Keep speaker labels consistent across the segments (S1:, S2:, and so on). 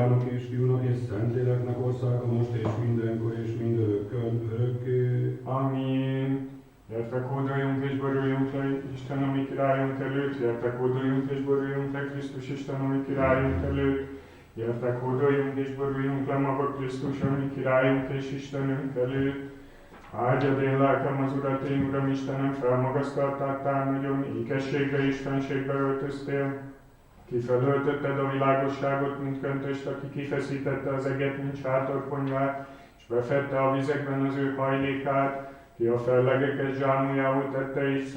S1: Atyának és Fiúnak és Szentléleknek országa most és mindenkor és mindörökkön örökké.
S2: Amin. Gyertek, hódoljunk és boruljunk le Isten, a mi királyunk előtt. Gyertek, hódoljunk és boruljunk le Krisztus Isten, a mi királyunk előtt. Gyertek, hódoljunk és boruljunk le maga Krisztus, a mi királyunk és Istenünk előtt. Áldjad én lelkem az Urat, én Uram Istenem, felmagasztaltattál, nagyon ékességbe, istenségbe öltöztél. Kifelöltötted a világosságot, mint köntöst, aki kifeszítette az eget, mint sátorponyvát, és befedte a vizekben az ő hajlékát, ki a fellegeket zsámoljául tette, és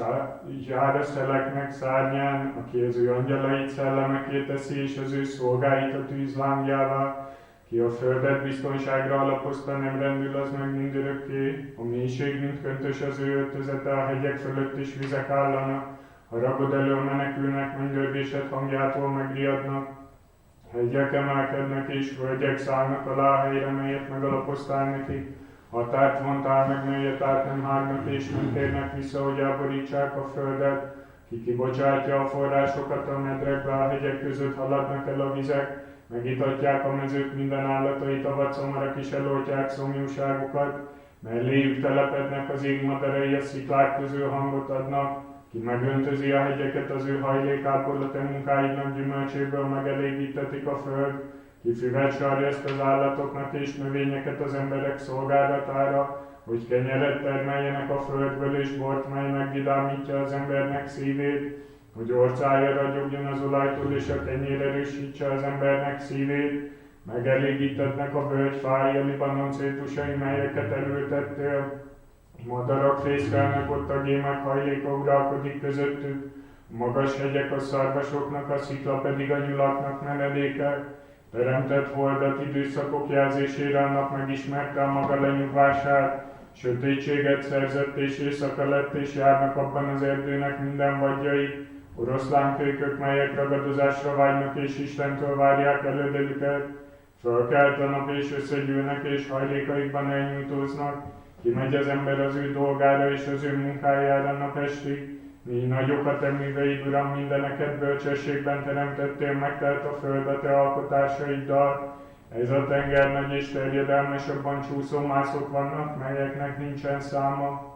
S2: jár a szeleknek szárnyán, aki az ő angyalait szellemeké teszi, és az ő szolgáit a tűz lánglyává, ki a földet biztonságra alapozta, nem rendül az meg mindörökké, a mélység, mint köntös az ő öltözete, a hegyek fölött is vizek állanak, a ragod elől menekülnek, mennydörgésed hangjától megriadnak. Hegyek emelkednek és völgyek szállnak alá a helyre, melyet megalapoztál neki. Határt vontál meg, melyet át nem hágnak és nem térnek vissza, hogy elborítsák a földet. Ki kibocsátja a forrásokat a medrekbe, a hegyek között haladnak el a vizek. Megitatják a mezők minden állatait, a vadszamarak is eloltják szomjúságukat. Melléjük telepednek az ég madarai, a sziklák közül hangot adnak. Ki megöntözi a hegyeket az ő hajlékából, a te munkáidnak gyümölcséből megelégítetik a föld. Ki füvet sarjaszt az állatoknak és növényeket az emberek szolgálatára, hogy kenyeret termeljenek a földből és bort, mely megvidámítja az embernek szívét, hogy orcája ragyogjon az olajtól és a kenyér erősítse az embernek szívét. Megelégítetnek a völgyfái, a Libanon cédusai, melyeket elültettél. Madarak fészkelnek ott, a gémek hajléka uralkodik közöttük. A magas hegyek a szarvasoknak, a szikla pedig a nyulaknak menedéke. Teremtett holdat időszakok jelzésére, annak megismerte a maga lenyugvását. Sötétséget szerzett és éjszaka lett, és járnak abban az erdőnek minden vadjai. Oroszlánkölykök, melyek ragadozásra vágynak és Istentől várják elődelüket. Fölkelt a nap és összegyűlnek és hajlékaikban elnyújtóznak. Kimegy az ember az ő dolgára és az ő munkájára napestig. Mi nagyok a te műveid, Uram, mindeneket bölcsességben teremtettél, megtelt a föld a te alkotásaiddal. Ez a tenger nagy és terjedelmes, abban csúszómászok vannak, melyeknek nincsen száma.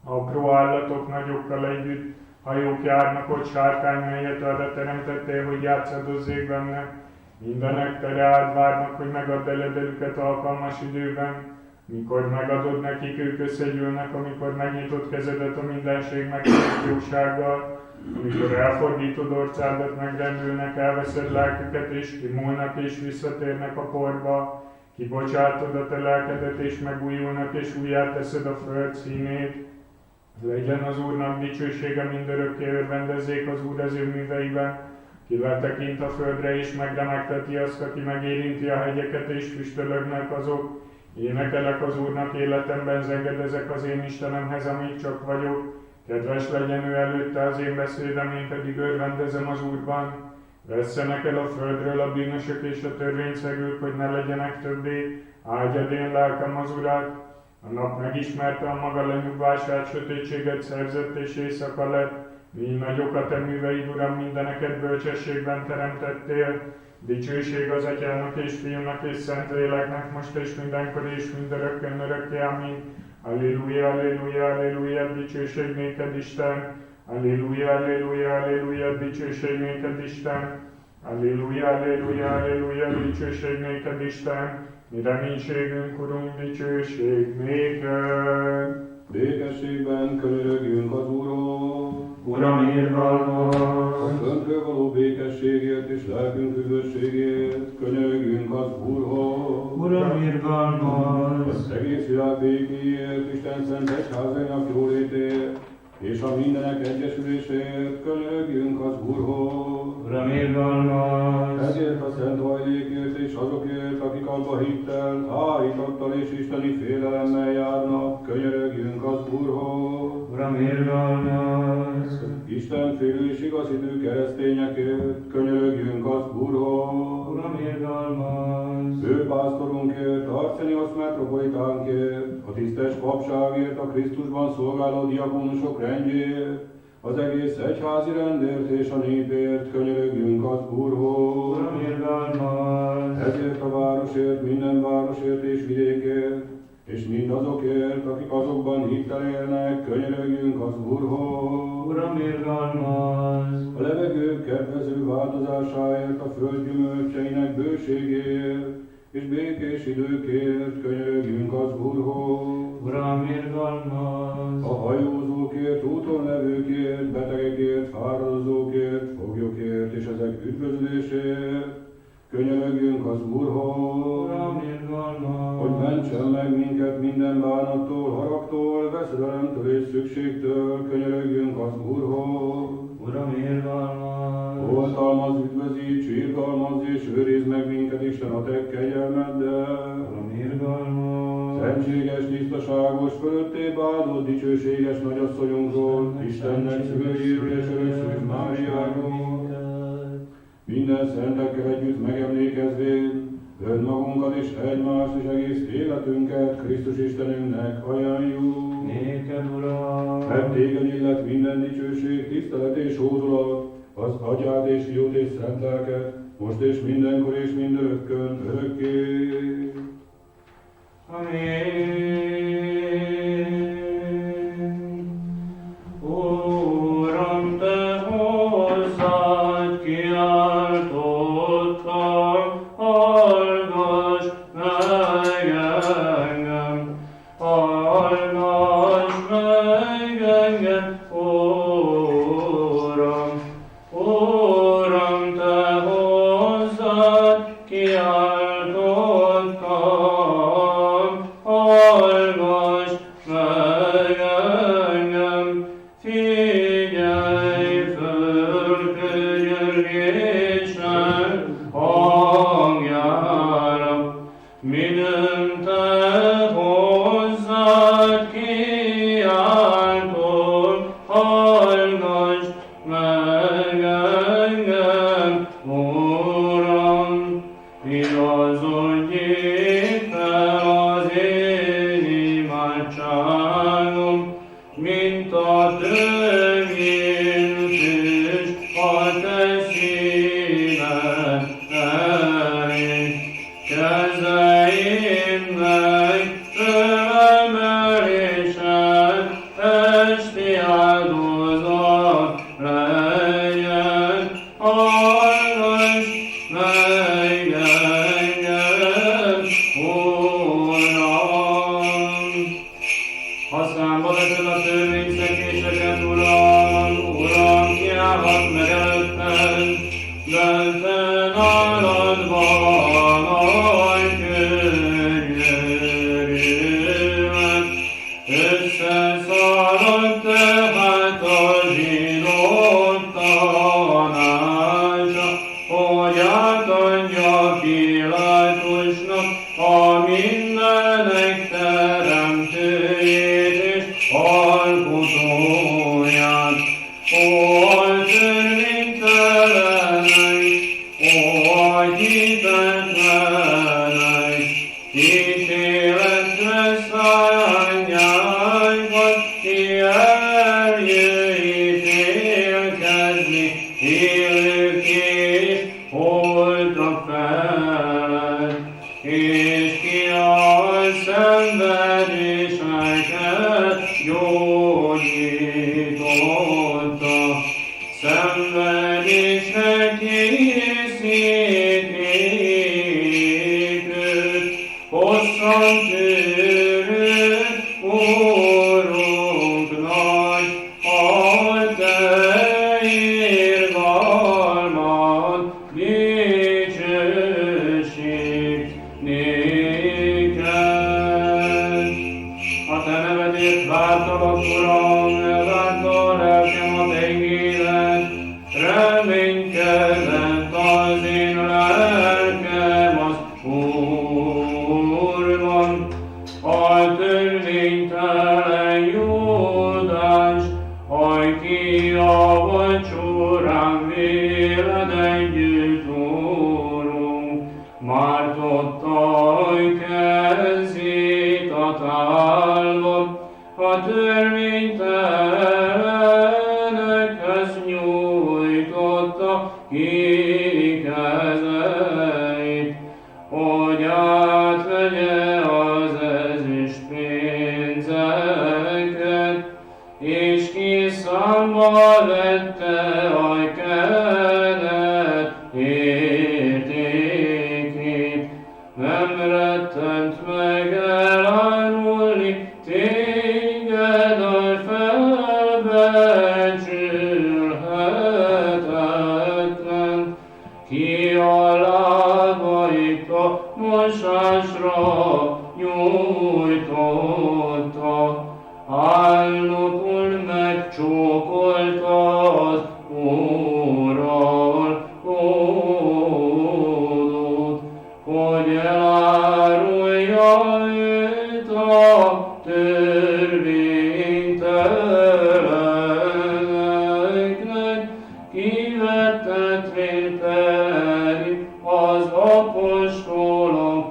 S2: Apró állatok nagyokkal együtt, hajók járnak ott, sárkány, melyet arra teremtettél, hogy játszadozzék benne. Mindenek tere várnak, hogy megadd eledelüket alkalmas időben. Mikor megadod nekik, ők összegyűlnek, amikor megnyitod kezedet a mindenség megtett jósággal, amikor elfordítod orcádat, megrendülnek, elveszed lelküket, és kimúlnak és visszatérnek a porba, kibocsátod a te lelkedet, és megújulnak, és újjá teszed a föld színét. Legyen az Úrnak dicsősége mindörökké, örvendezzék az Úr az ő műveiben, ki letekint a földre, és megremegteti azt, aki megérinti a hegyeket, és füstölögnek azok. Énekelek az Úrnak életemben, zengedezek az én Istenemhez, amíg csak vagyok. Kedves legyen ő előtte az én beszédem, én pedig örvendezem az Úrban. Vesszenek el a földről a bűnösök és a törvényszegők, hogy ne legyenek többé. Áldjad én lelkem az Urat. A nap megismerte a maga lenyugvását, sötétséget szerzett és éjszaka lett. Mind nagyok a te műveid, Uram, mindeneket bölcsességben teremtettél. Dicsőség az Atyának és Fiúnak és Szentléleknek, most és mindenkor és mindörökkön örökké. Amin. Alleluja, alleluja, alleluja, dicsőség néked Isten. Alleluja, alleluja, alleluja, dicsőség néked Isten. Alleluja, alleluja, alleluja, dicsőség néked Isten. Mi reménységünk, Urunk, dicsőség néked.
S1: Békességben könyörögjünk az Úrhoz.
S2: Uram, irgalmas!
S1: A földről való békességért és lelkünk üdvösségért könyörögjünk az Úrhoz.
S2: Uram, irgalmas!
S1: Az egész világ békéért, Isten szent egyházainak jólétért, és a mindenek egyesüléséért könyörögjünk az Úrhoz.
S2: Uram, irgalmas!
S1: Ezért a szent hajlékért és azokért, akik abba hittel, hájtattal és isteni félelemmel járnak, könyörögjünk az Úrhoz.
S2: Uram, irgalmas!
S1: Isten félő és igaz hitű keresztényekért könyörögjünk az Úrhoz.
S2: Uram, irgalmas!
S1: Ő pásztorunkért, Arseniosz metropolitánkért, a tisztes papságért, a Krisztusban szolgáló diakónusok rendjéért, Az egész egyházi rendért és a népért könyörögjünk az Úrhoz.
S3: Uram, irgalmaz!
S1: Ezért a városért, minden városért és vidékért, és mindazokért, akik azokban hittel élnek, könyörögjünk az Úrhoz.
S3: Uram, irgalmaz!
S1: A levegő kedvező változásáért, a föld gyümölcseinek bőségéért, és békés időkért könyörögjünk az Úrhoz.
S3: Uram, irgalmaz!
S1: A hajózókért, úton levőkért, betegekért, fáradozókért, foglyokért és ezek üdvözlésért könyörögjünk az Úrhoz.
S3: Uram, irgalmaz!
S1: Hogy mentsen meg minket minden bánattól, haragtól, veszedelemtől és szükségtől, könyörögjünk az Úrhoz.
S3: Uram, irgalmaz!
S1: Oltalmaz, üdvözíts, irgalmaz és őrizd meg minket Isten a te kegyelmeddel.
S3: Uram, irgalmaz!
S1: Szentséges, tisztaságos, fölöttébb áldott, dicsőséges nagyasszonyunkról, Istennek szülőjéről és örökszülött Máriáról, minden szentekkel együtt megemlékezvén, önmagunkat és egymást és egész életünket Krisztus Istenünknek ajánljuk.
S3: Néked, Uram!
S1: Mert téged illet minden dicsőség, tisztelet és hódolat, az Atyát és Fiút és Szent Lelket, most és mindenkor és mindörökkön, örökké.
S3: Amen. Uram, te hozzád kiáltottam, hallgass meg engem, hallgass meg engem, Uram. Uram, te hozzád kiáltottam, hallgass meg engem, figyelj föl könyörgésem hangjára, midőn te hozzád kiáltottam, hallgass meg engem, Uram, igazodjék fel az én imádságom, mint a tövén tűz a te színed elé. Kezeimnek fölemelésed esti áldozat legyen, hallgass meg engem, Uram. Ha számba veszed a törvényszegéseket, Uram, Uram, kiállhat meg előtted, de te nálad van a könyörülőmet. Összeszaladt tehát a zsidók tanácsa, hogy átadja Pilátusnak a mindenek teremtőjét és alkotóját. Ó, a törvénytelenek, ó, a hitetlenek, ítéletre szállják, ki eljöjtélkezni, élők és holtak felett, és ki a szenvedéseket gyógyította, szenvedésnek készíték őt, hosszan tűrő Úrunk nagy, a te irgalmad, dicsőség néked. A te nevedért vártalak, Uram, elvárta a lelkem a te igédet, reménykedett az én lelkem az Úrban. A törvénytelen Júdás, hajj ki a vacsorán, véled együtt, Úrunk, mártotta kezét a tálban, a törvénytelen ki számba vette a kenet értékét, nem rettent meg elárulni téged a felbecsülhetetlen, ki a lábait a mosásra nyújtotta, álnokul megcsókolta az Úrral hódot, hogy elárulja őt a törvényteleneknek, kivetetvény pedig az apostolok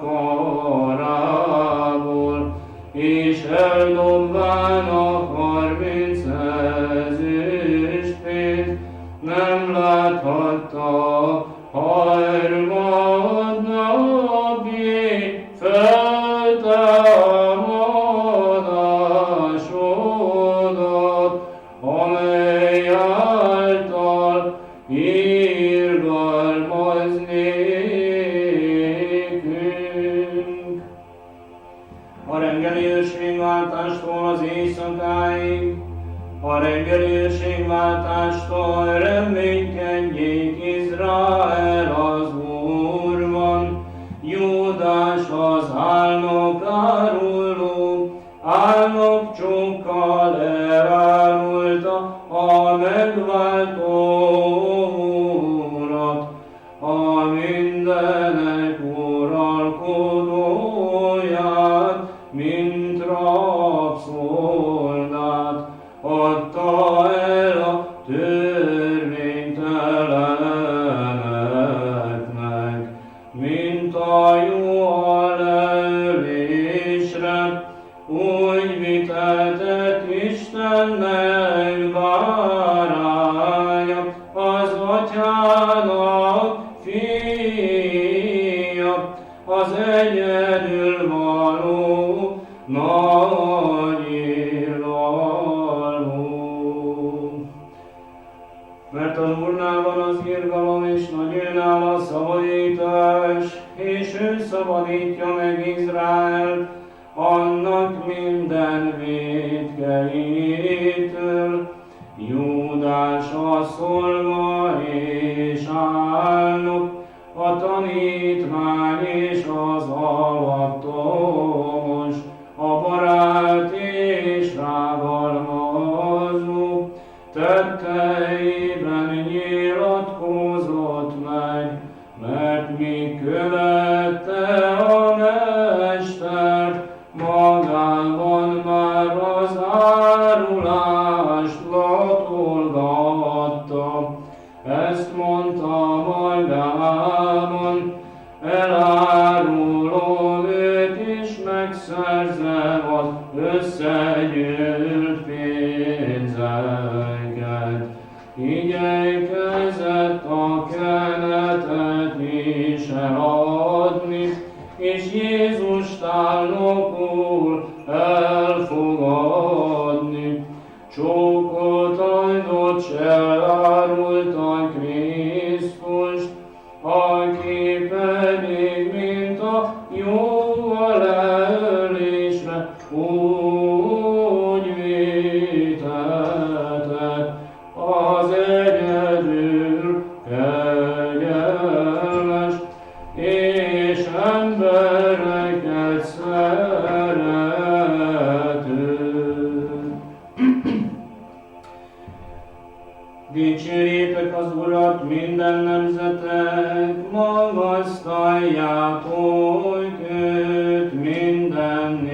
S3: karából, és eldobván a 30 ezüstpénzt, nem láthatta harmadnapig feltámadásodat, amely által irgalmaz nékünk. A reggeli őrségváltástól az éjszakáig, a reggeli őrségváltástól reménykedjék Izrael az Úrban. Júdás az álnok áruló, álnokcsókkal elárulta a megváltó Urat, a mindenek uralkodóját, mint rabszolgát, adta el a törvényteleneknek, mint a juha leülésre, úgy viteltet Istennek báránya, az Atyának fia, az egyedülvaló nagy irgalmú. Mert az Úrnál van az irgalom, és nagy őnál a szabadítás, és ő szabadítja meg Izrael annak minden vétkeitől. Júdás a szolga és álnok, a tanítmány és az alattomos, a barát és rágalmazó, tetteiben nyilatkozott meg, mert mi követte a Mester, magában már az árulást latolgatta. Ezt mondta magában, elárulom őt, és megszerzem az összegyűlt pénzeket. Igyekezett a kenetet is eladni, és Jézust álnokul elfogadni. Csókot adott, s elárulta Krisztust, aki pedig, mint a jóval leölésre úgy viteltet, az egyedül kegyelmes, és embereket szerető. Dicsérjétek az Urat minden nemzetek, magasztaljátok őt minden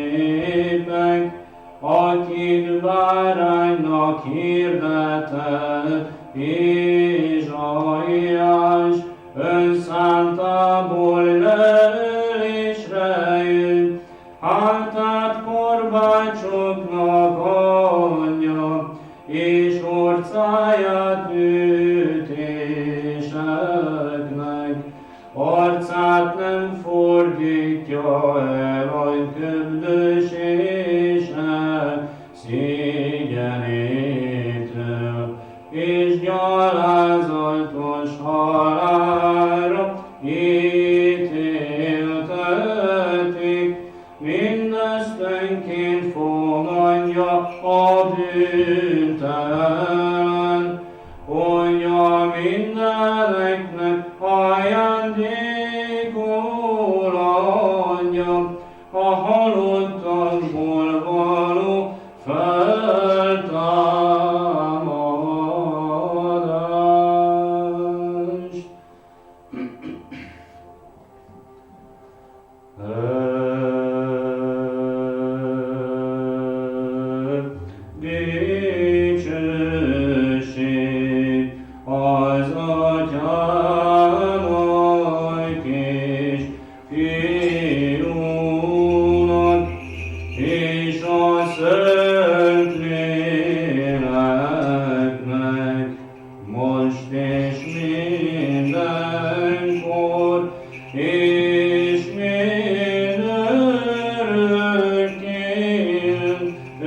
S3: népek, akik báránynak hirdetett, Ézsaiás önszántából leölésre jött, hátát korbácsoknak adja, és orcáját ütéseknek. Arcát nem fordítja el a köbdösések szégyen gyalázatos halálra ítéltetik, mindeztenként fogadja a bűntelen, hogy a mindeneknek ajándékul adja a halottakból való feltámadást. Dicsőség az Atyának és Fiúnak és a Szentléleknek, most és mindenkor, és mindörökké,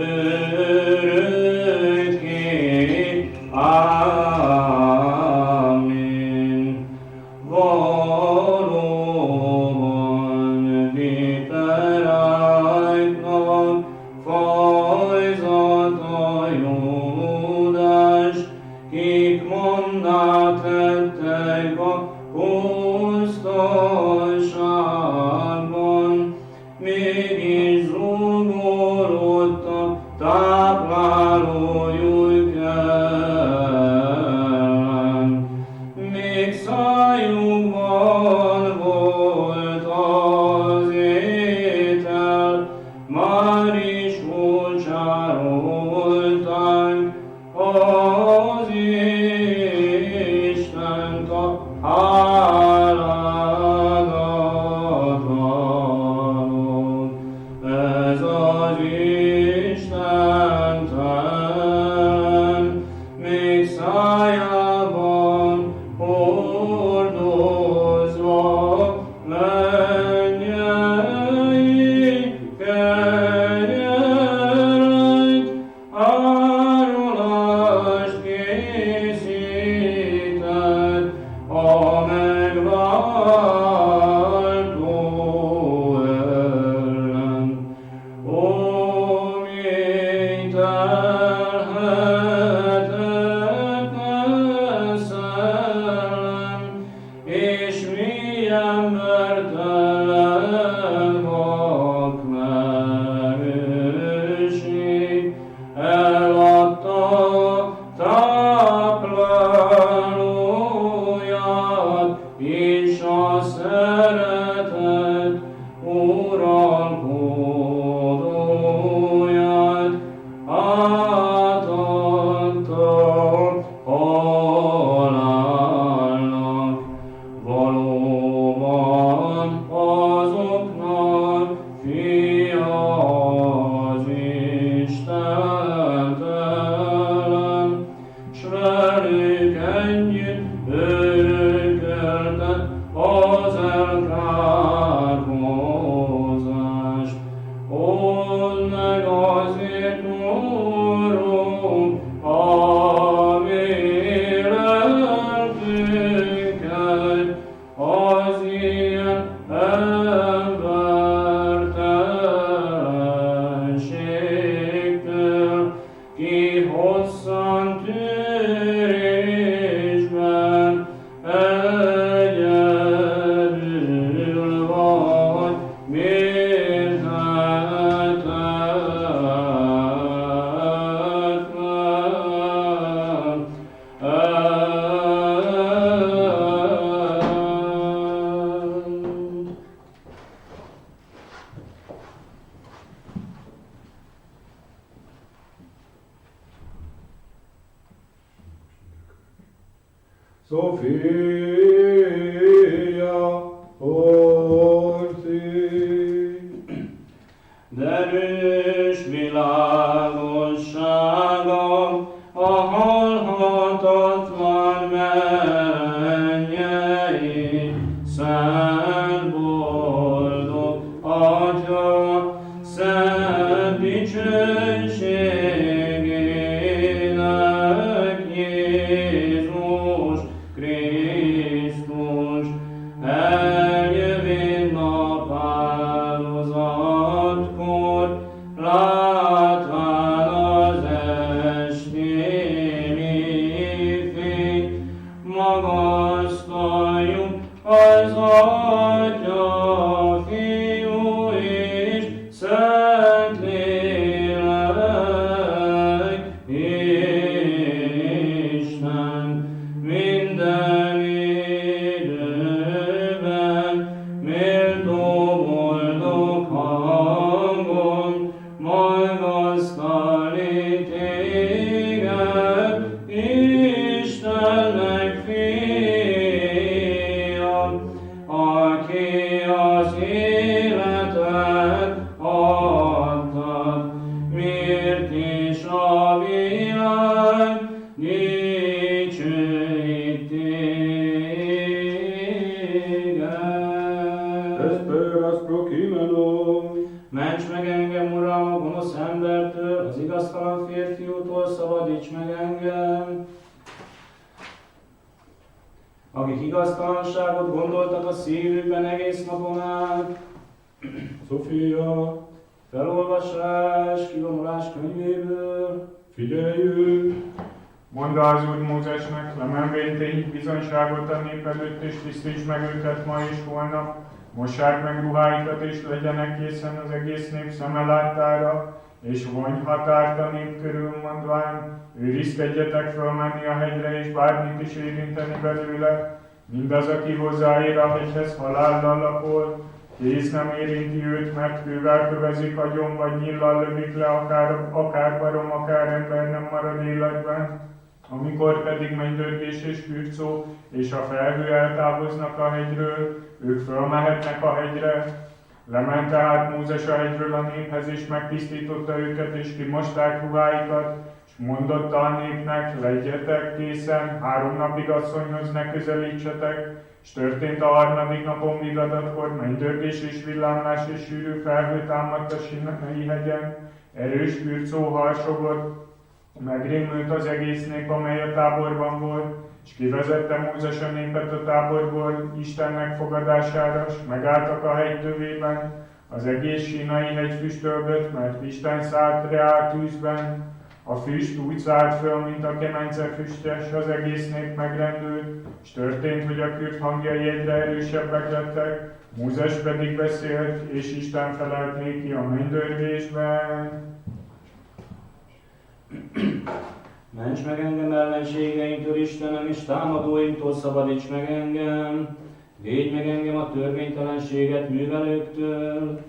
S3: örökké. Ámen. Valóban viteráknak fajzata Júdás, kik manná tettek a pusztaságban, mégis zsugorodtak táplálójuk ellen. Még szájukban volt az étel, már is úcsárolták az Istent a háládat adott. Ez az Istentelen, még szájában hordozva mennyei kenyeret, árulást készített a megváltó ellen. Ó, mi telhetetlen szellem, és mi embertelen vakmerőség, eladta táplálóját, és a szeretet uralkodóját átadta halálnak. Valóban azoknak fia az Istentelen, s velük együtt örökölte az elkárhozást. Old meg azért, Úrunk, a mi lelkünket az ilyen embertelenségtől, ki hosszan tűrésben egyedül vagy, mérhetetlen.
S1: Sophia Orsi.
S3: Derűs világossága, a halhatatlan mennyei, szent boldog Atya, szent dicsőségének Jézus. dicsőít téged.
S1: Esperas prokimenon.
S3: Ments meg engem, Uram, a gonosz embertől, az igaztalan férfiútól, szabadíts meg engem. Akik igaztalanságot gondoltak a szívükben egész napon át.
S1: Sofia,
S3: Felolvasás, kivonulás könyvéből.
S1: figyeljünk!
S2: Mondd az Úr Mózesnek, lemenvén tégy bizonyságot a nép előtt, és tisztítsd meg őket ma és holnap. Mossák meg ruháikat, és legyenek készen az egész nép szeme láttára, és vonj határt a nép körül, mondván, őrizkedjetek fölmenni a hegyre, és bármit is érinteni belőle. Mindaz, aki hozzáér a hegyhez, halállal lapol, kéz nem érinti őt, mert kővel kövezik agyon, vagy nyillal lövik le, akár barom, akár ember nem marad életben. Amikor pedig mennydörgés és kürcó és a felhő eltávoznak a hegyről, ők fölmehetnek a hegyre. Lement tehát Mózes a hegyről a néphez, és megtisztította őket, és kimosták ruháikat, és mondotta a népnek, legyetek készen, 3 napig asszonyhoz ne közelítsetek. És történt a 3. napon vigadatkor, mennydörgés és villámlás és sűrű felhő támadt a Sinai hegyen, erős kürcó harsogott, megrémült az egész nép, amely a táborban volt, és kivezette Mózes a népet a táborból Isten megfogadására, és megálltak a hegy tövében. Az egész Sinai hegy füstölgött, mert Isten szállt rá tűzben. A füst úgy szállt föl, mint a kemence füstje, s az egész nép megrendült, és történt, hogy a kürt hangjai egyre erősebbek lettek. Mózes pedig beszélt, és Isten felelt néki a mennydörgésben.
S3: Ments meg engem ellenségeimtől, Istenem, és támadóimtól szabadíts meg engem. Védj meg engem a törvénytelenséget művelőktől.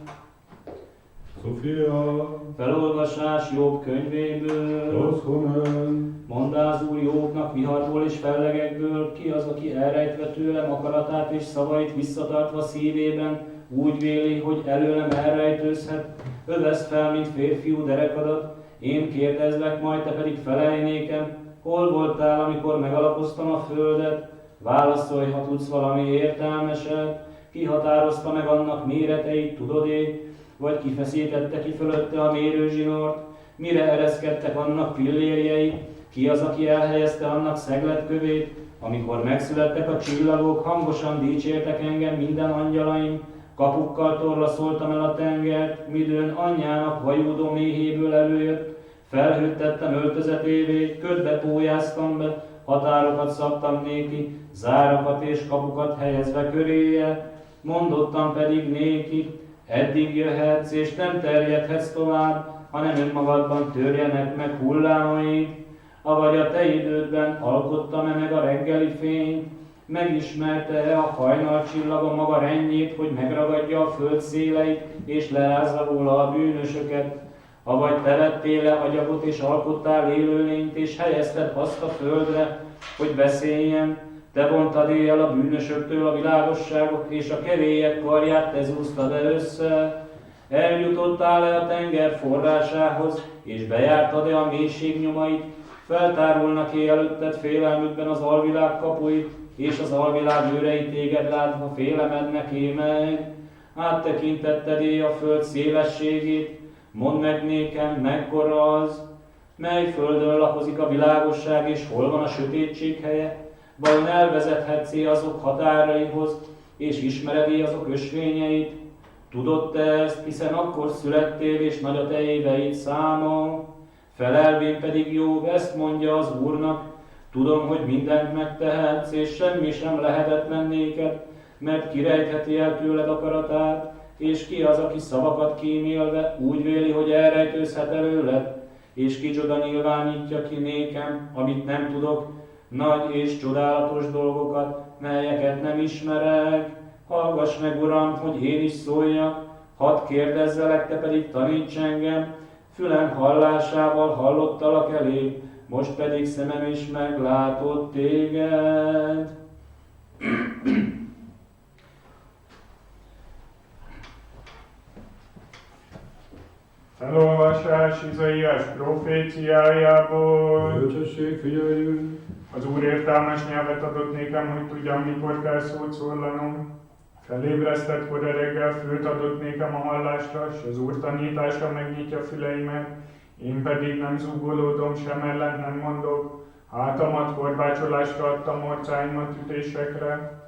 S1: Sofia,
S3: Felolvasás Jobb könyvéből.
S1: Oszhomen,
S3: Mondd az Úr Jobbnak viharból és fellegekből, ki az, aki elrejtve tőlem akaratát és szavait visszatartva szívében, úgy véli, hogy előlem elrejtőzhet, öveszt fel, mint férfiú derekadat. Én kérdezlek, majd te pedig felelj nékem, hol voltál, amikor megalapoztam a földet? Válaszolj, ha tudsz valami értelmeset. Ki határozta meg annak méreteit, tudod-e? Vagy ki feszítette ki fölötte a mérőzsinort? Mire ereszkedtek annak pillérjei? Ki az, aki elhelyezte annak szegletkövét? Amikor megszülettek a csillagok, hangosan dicsértek engem minden angyalaim. Kapukkal torlaszoltam el a tengert, midőn anyjának vajúdó méhéből előjött. Felhőt tettem öltözetévé, ködbe pólyáztam be, határokat szabtam néki, zárakat és kapukat helyezve köréje. Mondottam pedig néki, eddig jöhetsz és nem terjedhetsz tovább, hanem önmagadban törjenek meg hullámaid. Avagy a te idődben alkottam-e meg a reggeli fényt, megismerte-e a hajnalcsillaga maga rendjét, hogy megragadja a föld széleit, és lerázza róla a bűnösöket? Avagy te vettél-e agyagot, és alkottál élőlényt, és helyezted azt a földre, hogy beszéljen? Te vontad el a bűnösöktől a világosságot, és a kevélyek karját te zúztad-e össze? Eljutottál-e a tenger forrásához, és bejártad-e a mélység nyomait? Feltárulnak-e előtted félelmükben az alvilág kapuit, és az alvilág őrei téged látva félemednek-é meg? Áttekintetted-é a föld szélességét? Mondd meg nékem, mekkora az? Mely földön lakozik a világosság, és hol van a sötétség helye? Vajon elvezethetsz-é azok határaihoz, és ismered-é azok ösvényeit? Tudod te ezt, hiszen akkor születtél, és nagy a te éveid száma? Felelvén pedig Jobb ezt mondja az Úrnak, tudom, hogy mindent megtehetsz, és semmi sem lehetetlen néked, mert kirejtheti el tőled akaratát, és ki az, aki szavakat kímélve úgy véli, hogy elrejtőzhet előled, és kicsoda nyilvánítja ki nékem, amit nem tudok, nagy és csodálatos dolgokat, melyeket nem ismerek. Hallgass meg, Uram, hogy én is szóljak, hadd kérdezzelek, te pedig taníts engem. Fülem hallásával hallottalak elég, most pedig szemem is meglátott téged.
S2: Felolvasás Izaiás proféciájából.
S1: Bölcsesség, figyeljünk!
S2: Az Úr értelmes nyelvet adott nékem, hogy tudjam, mikor kell szót szóllanom. Felébresztett kora reggel, főt adott nékem a hallásra, s az Úr tanítása megnyitja füleimet. Én pedig nem zúgolódom, sem ellent nem mondok. Hátamat korbácsolásra adtam, orcáimat ütésekre.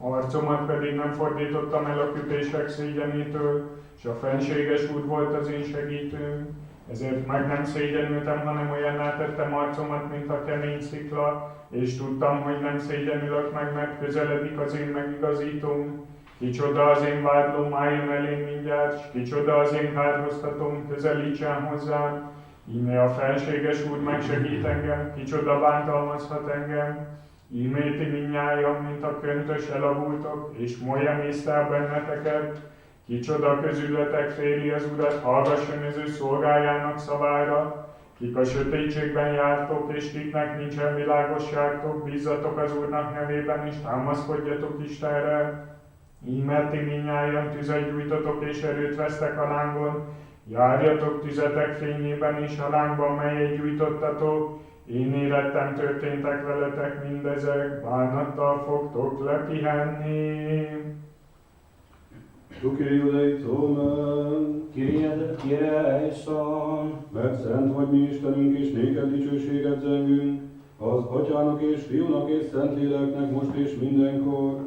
S2: Arcomat pedig nem fordítottam el a kütések szégyenétől, és a fenséges Úr volt az én segítőm. Ezért meg nem szégyenültem, hanem olyanná tettem arcomat, mint a kemény szikla, és tudtam, hogy nem szégyenülök meg, mert közeledik az én megigazítóm. Kicsoda az én vádlóm, álljon elém mindjárt, s kicsoda az én kárhoztatóm, közelítsen hozzám. Íme a fenséges Úr megsegít engem, kicsoda bántalmazhat engem. Ímé ti mindnyájan, mint a köntös elavultok, és molya mésztál benneteket. Kicsoda közületek féli az Urat, hallgasson az ő szolgájának szavára. Kik a sötétségben jártok, és kiknek nincsen világosságtok, bízzatok az Úrnak nevében, és támaszkodjatok Istenre. Íme ti mindnyájan tüzet gyújtotok, és erőt vesztek a lángon. Járjatok tüzetek fényében és a lángban, melyet gyújtottatok. Én érettem történtek veletek mindezek, bánattal fogtok lepihenni.
S1: Tuké Judeitzomen,
S3: Kyrie eleison,
S1: mert szent vagy mi Istenünk, és néked dicsőséget zengünk, az Atyának és Fiúnak és Szentléleknek most és mindenkor,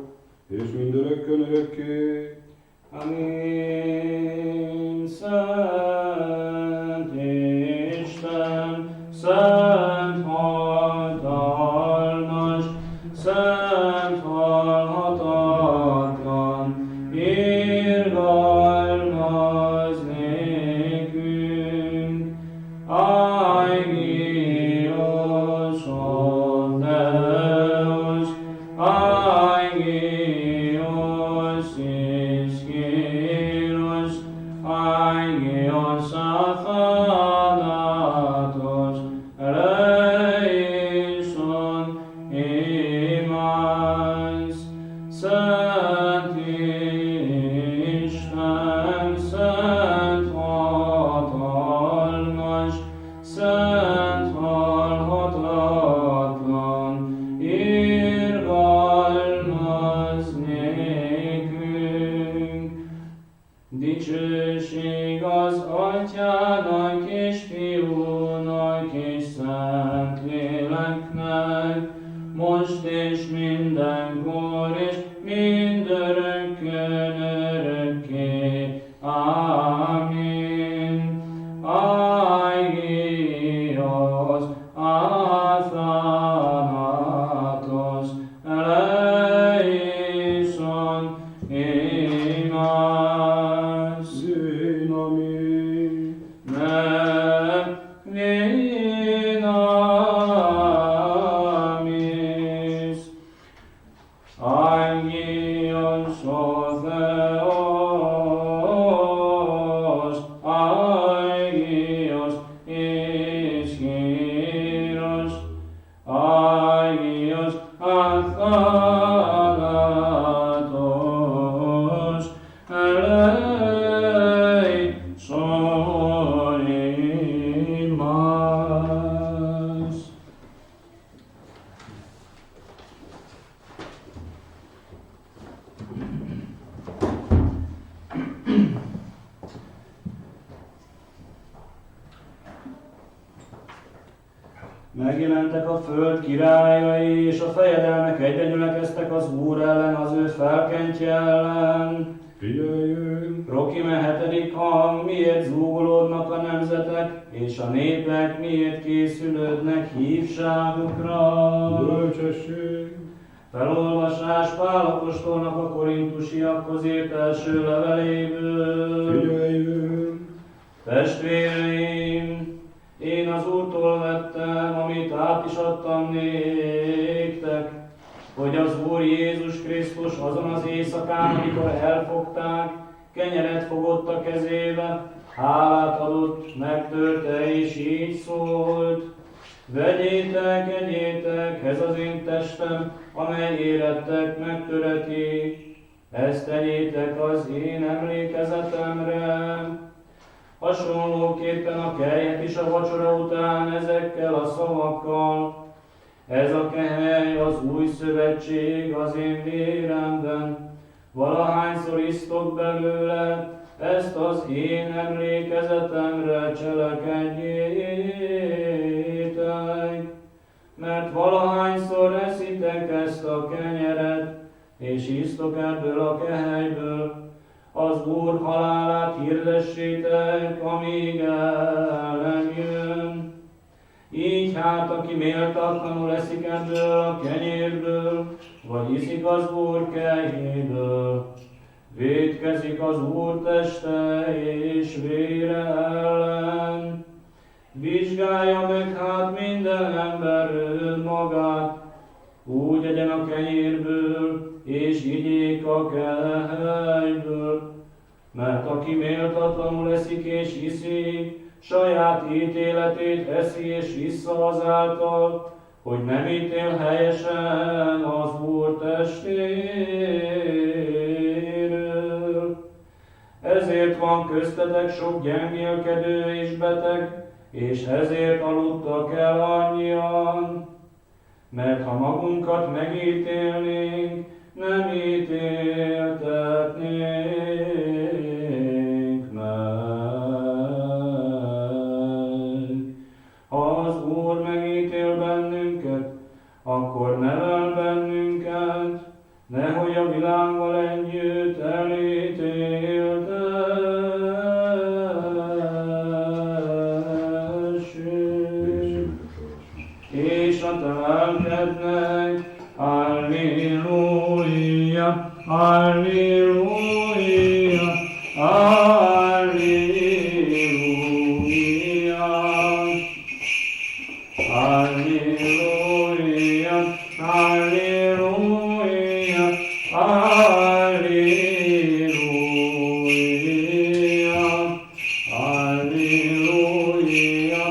S1: és mindörökkön örökké.
S3: Amin. Szent Isten, szent hatalmas, szent halhatatlan, irgalmaz nékünk. Agios Deus, agios iskyros, agios athanatos, eleison imás. Szent Isten, szent hatalmas, szent halhatatlan, irgalmaz nékünk. Dicsőség az Atyának és Fiúnak és Szentléleknek, most és mindenkor és mindörökkön örökké. Amin. Agios athanatos, eleison imás.
S1: Dynami,
S3: Ne dinamis. Agios Theos, agios iskyros, agios athanatos, eleison imás. Megjelentek a föld királyai, és a fejedelmek egyre gyülekeztek az Úr ellen, az ő felkentje ellen.
S1: figyeljünk!
S3: Prokime 7. hang, miért zúgolódnak a nemzetek, és a népek miért készülődnek hívságukra.
S1: Bölcsesség,
S3: Felolvasás Pál apostolnak a korintusiakhoz írt első leveléből.
S1: figyeljünk!
S3: Testvéreim, én az Úrtól vettem, amit át is adtam néktek, hogy az Úr Jézus Krisztus azon az éjszakán, amikor elfogták, kenyeret fogott a kezébe, hálát adott, megtörte és így szólt: vegyétek, egyétek, ez az én testem, amely érettek megtöretik. Ezt tegyétek az én emlékezetemre. Hasonlóképpen a kelyet is a vacsora után ezekkel a szavakkal: ez a kehely az új szövetség az én véremben. Valahányszor isztok belőle, ezt az én emlékezetemre cselekedjétek. Mert valahányszor eszitek ezt a kenyeret, és isztok ebből a kehelyből, az Úr halálát hirdessétek, amíg el nem jön. Így hát, aki méltatlanul eszik ebből a kenyérből, vagy iszik az Úr kejéből, vétkezik az Úr teste és vére ellen. Vizsgálja meg hát minden ember önmagát, úgy egyen a kenyérből, és igyék a kehelyből. Mert aki méltatlanul eszik és iszik, saját ítéletét eszi és issza azáltal, hogy nem ítél helyesen az Úr testéről. Ezért van köztetek sok gyengélkedő és beteg, és ezért aludtak el annyian. Mert ha magunkat megítélnénk, nem ítéltetnénk meg. Ha az Úr megítél bennünket, akkor nevel bennünket, nehogy a világgal együtt elítéltessünk. És a te lelkednek, Alleluja, Alleluja, Alleluja, Alleluja, Alleluja, Alleluja, Alleluja, Alleluja,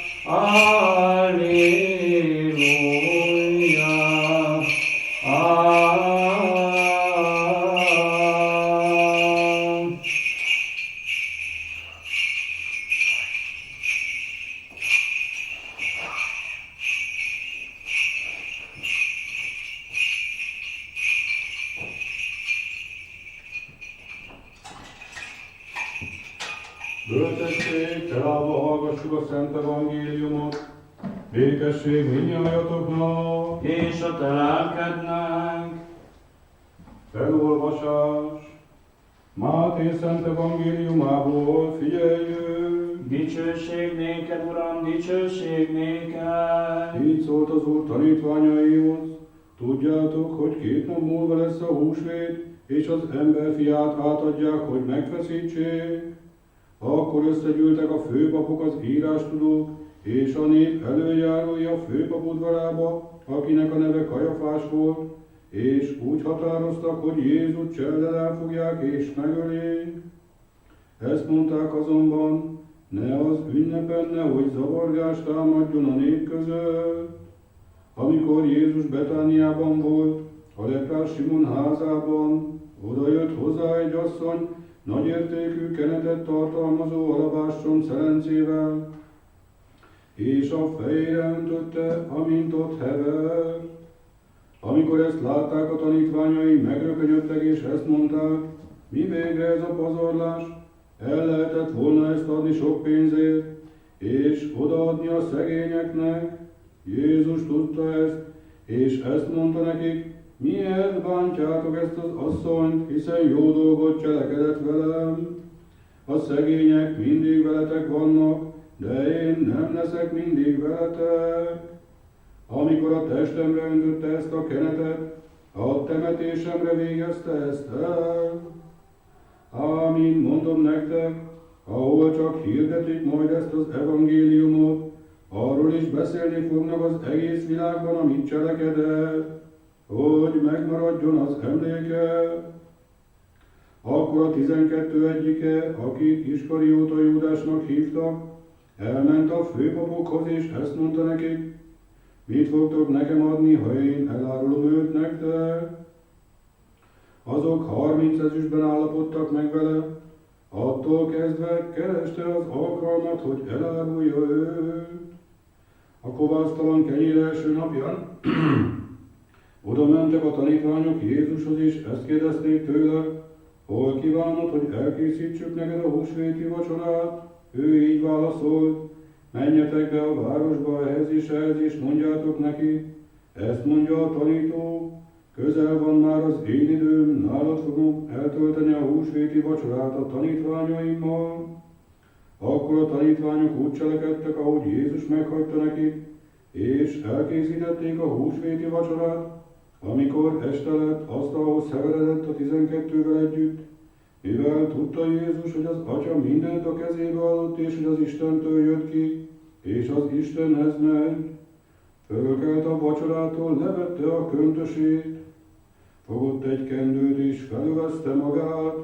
S3: Alleluja,
S1: Bölcsesség, felállva hallgassuk a Szent Evangéliumot, békesség mindnyájatoknak,
S3: és a te lelkednek.
S1: Felolvasás. Máté Szent Evangéliumából figyeljünk.
S3: Dicsőség néked, Uram, dicsőség néked.
S1: Így szólt az Úr tanítványaihoz: tudjátok, hogy 2 nap múlva lesz a húsvét, és az emberfiát átadják, hogy megfeszítsék. Akkor összegyűltek a főpapok, az írástudók, és a nép előjárói a főpap udvarába, akinek a neve Kajafás volt, és úgy határoztak, hogy Jézust cselddel elfogják és megöljék. Ezt mondták azonban, ne az ünnepen, nehogy zavargás támadjon a nép között. Amikor Jézus Betániában volt, a leprás Simon házában, oda jött hozzá egy asszony, nagyértékű kenetet tartalmazó alabástrom szelencével, és a fejére öntötte, amint ott hevert. Amikor ezt látták, a tanítványai megrökönyödtek, és ezt mondták: mi végre ez a pazarlás? El lehetett volna ezt adni sok pénzért, és odaadni a szegényeknek. Jézus tudta ezt, és ezt mondta nekik: miért bántjátok ezt az asszonyt, hiszen jó dolgot cselekedett velem. A szegények mindig veletek vannak, de én nem leszek mindig veletek. Amikor a testemre öntötte ezt a kenetet, a temetésemre végezte ezt el. Ámin mondom nektek, ahol csak hirdetik majd ezt az evangéliumot, arról is beszélni fognak az egész világban, amit cselekedett, hogy megmaradjon az emléke. Akkor a 12 egyike, akit Iskarióta Júdásnak hívtak, elment a főpapokhoz, és ezt mondta nekik: mit fogtok nekem adni, ha én elárulom őt nektek? Azok 30 ezüstben állapodtak meg vele, Attól kezdve kereste az alkalmat, hogy elárulja őt. A kovásztalan kenyér első napján oda mentek a tanítványok Jézushoz, és ezt kérdezték tőle, hol kívánod, hogy elkészítsük neked a húsvéti vacsorát? Ő így válaszolt, menjetek be a városba ehhez és mondjátok neki, ezt mondja a tanító, közel van már az én időm, nálad fogom eltölteni a húsvéti vacsorát a tanítványaimmal. Akkor a tanítványok úgy cselekedtek, ahogy Jézus meghagyta nekik, és elkészítették a húsvéti vacsorát. Amikor este lett, asztalhoz heveredett a 12-vel együtt, mivel tudta Jézus, hogy az Atya mindent a kezébe adott, és hogy az Istentől jött ki, és az Istenhez megy. Fölkelt a vacsorától, levette a köntösét, fogott egy kendőt és felövezte magát,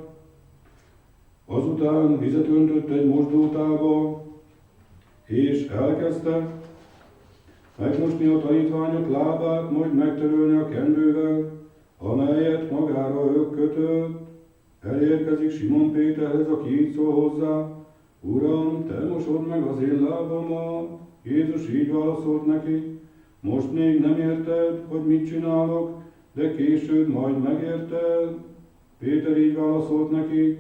S1: azután vizet öntött egy mosdótába, és elkezdte megmosni a tanítványok lábát, majd megtörölni a kendővel, amelyet magára ő kötött. Elérkezik Simon Péterhez, aki így szól hozzá, Uram, te mosod meg az én lábamat. Jézus így válaszolt neki, most még nem érted, hogy mit csinálok, de később majd megérted. Péter így válaszolt neki,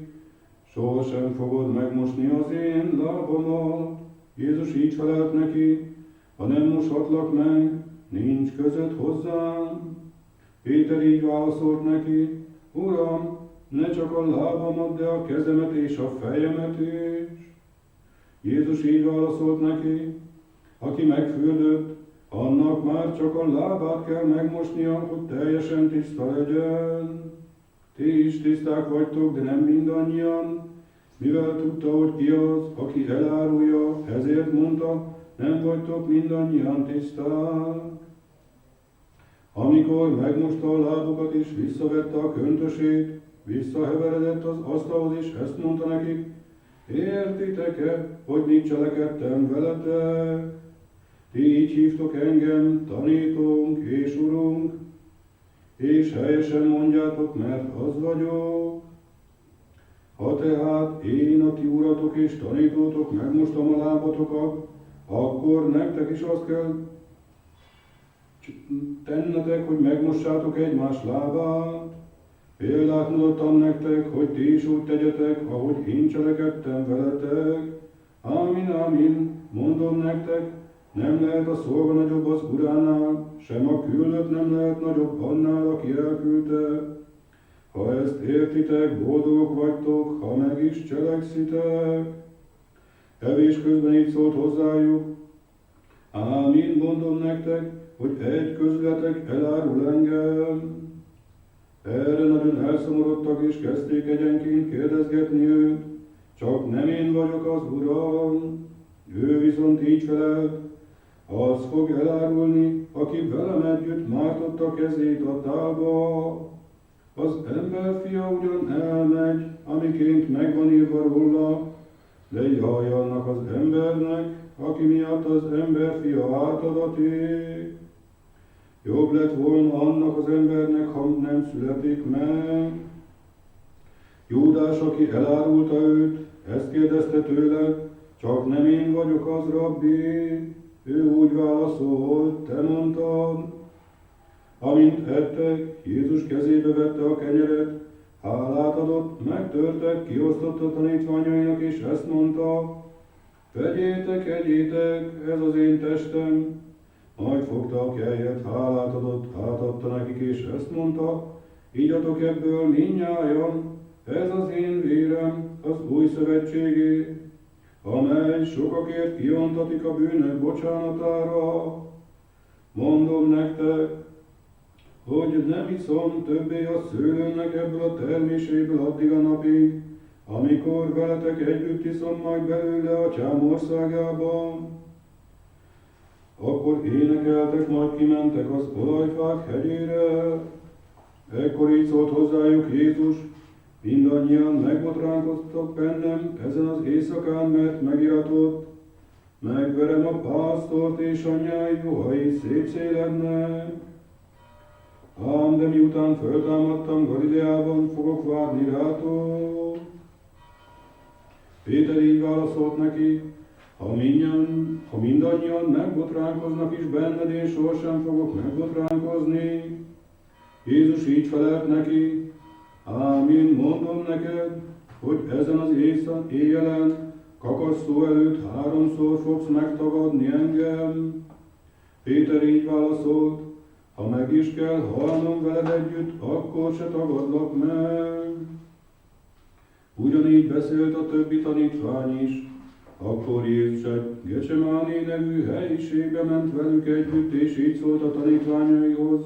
S1: sohasem fogod megmosni az én lábamat. Jézus így felelt neki, ha nem moshatlak meg, nincs között hozzám. Péter így válaszolt neki, Uram, ne csak a lábamat, de a kezemet és a fejemet is. Jézus így válaszolt neki, aki megfürdött, annak már csak a lábát kell megmosnia, hogy teljesen tiszta legyen. Ti is tiszták vagytok, de nem mindannyian, mivel tudta, hogy ki az, aki elárulja, ezért mondta, nem vagytok mindannyian tiszták. Amikor megmosta a lábukat és visszavette a köntösét, visszaheveredett az asztalhoz, és ezt mondta nekik, értitek-e, hogy mit cselekedtem veletek? Ti így hívtok engem, tanítónk és urunk, és helyesen mondjátok, mert az vagyok. Ha tehát én, a ti uratok és tanítótok, megmostam a lábatokat, akkor nektek is azt kell tennetek, hogy megmossátok egymás lábát. Példát mutattam nektek, hogy ti is úgy tegyetek, ahogy én cselekedtem veletek. Ámin, ámin, mondom nektek, nem lehet a szolga nagyobb az uránál, sem a küldött nem lehet nagyobb annál, aki elküldte. Ha ezt értitek, boldogok vagytok, ha meg is cselekszitek. Evés közben így szólt hozzájuk, ámin, mondom nektek, hogy egy közületek elárul engem. Erre nagyon elszomorodtak, és kezdték egyenként kérdezgetni őt, csak nem én vagyok az Uram. Ő viszont így felelt, az fog elárulni, aki velem együtt mártotta kezét a tálba. Az emberfia ugyan elmegy, amiként megvan írva róla, de jaj annak az embernek, aki miatt az emberfia átadatik. Jobb lett volna annak az embernek, ha nem születik meg. Júdás, aki elárulta őt, ezt kérdezte tőle, csak nem én vagyok az, rabbi. Ő úgy válaszolt, te mondtad. Amint ettek, Jézus kezébe vette a kenyeret, hálát adott, megtörtek, kiosztotta a tanítványainak, és ezt mondta, vegyétek, egyétek, ez az én testem. Majd fogta a kelyet, hálát adott, átadta nekik, és ezt mondta, igyatok ebből mindnyájan, ez az én vérem, az új szövetségé, amely sokakért kiontatik a bűnök bocsánatára. Mondom nektek, hogy nem iszom többé a szőlőnek ebből a terméséből addig a napig, amikor veletek együtt iszom majd belőle Atyám országában. Akkor énekeltek, majd kimentek az olajfák hegyére. Ekkor így szólt hozzájuk Jézus, mindannyian megbotránkoztak bennem ezen az éjszakán, mert megiratott, megverem a pásztort és anyjái juhai szétszélednek. Ám de miután föltámadtam Galileában, fogok várni rátok. Péter így válaszolt neki, ha mindannyian megbotránkoznak is benned, én sohasem fogok megbotránkozni. Jézus így felelt neki, ámén mondom neked, hogy ezen az éjjelen kakasszó előtt 3-szor fogsz megtagadni engem. Péter így válaszolt, ha meg is kell halnom veled együtt, akkor se tagadlak meg. Ugyanígy beszélt a többi tanítvány is. Akkor Jézus egy Gecsemáné nevű helyiségbe ment velük együtt, és így szólt a tanítványaihoz.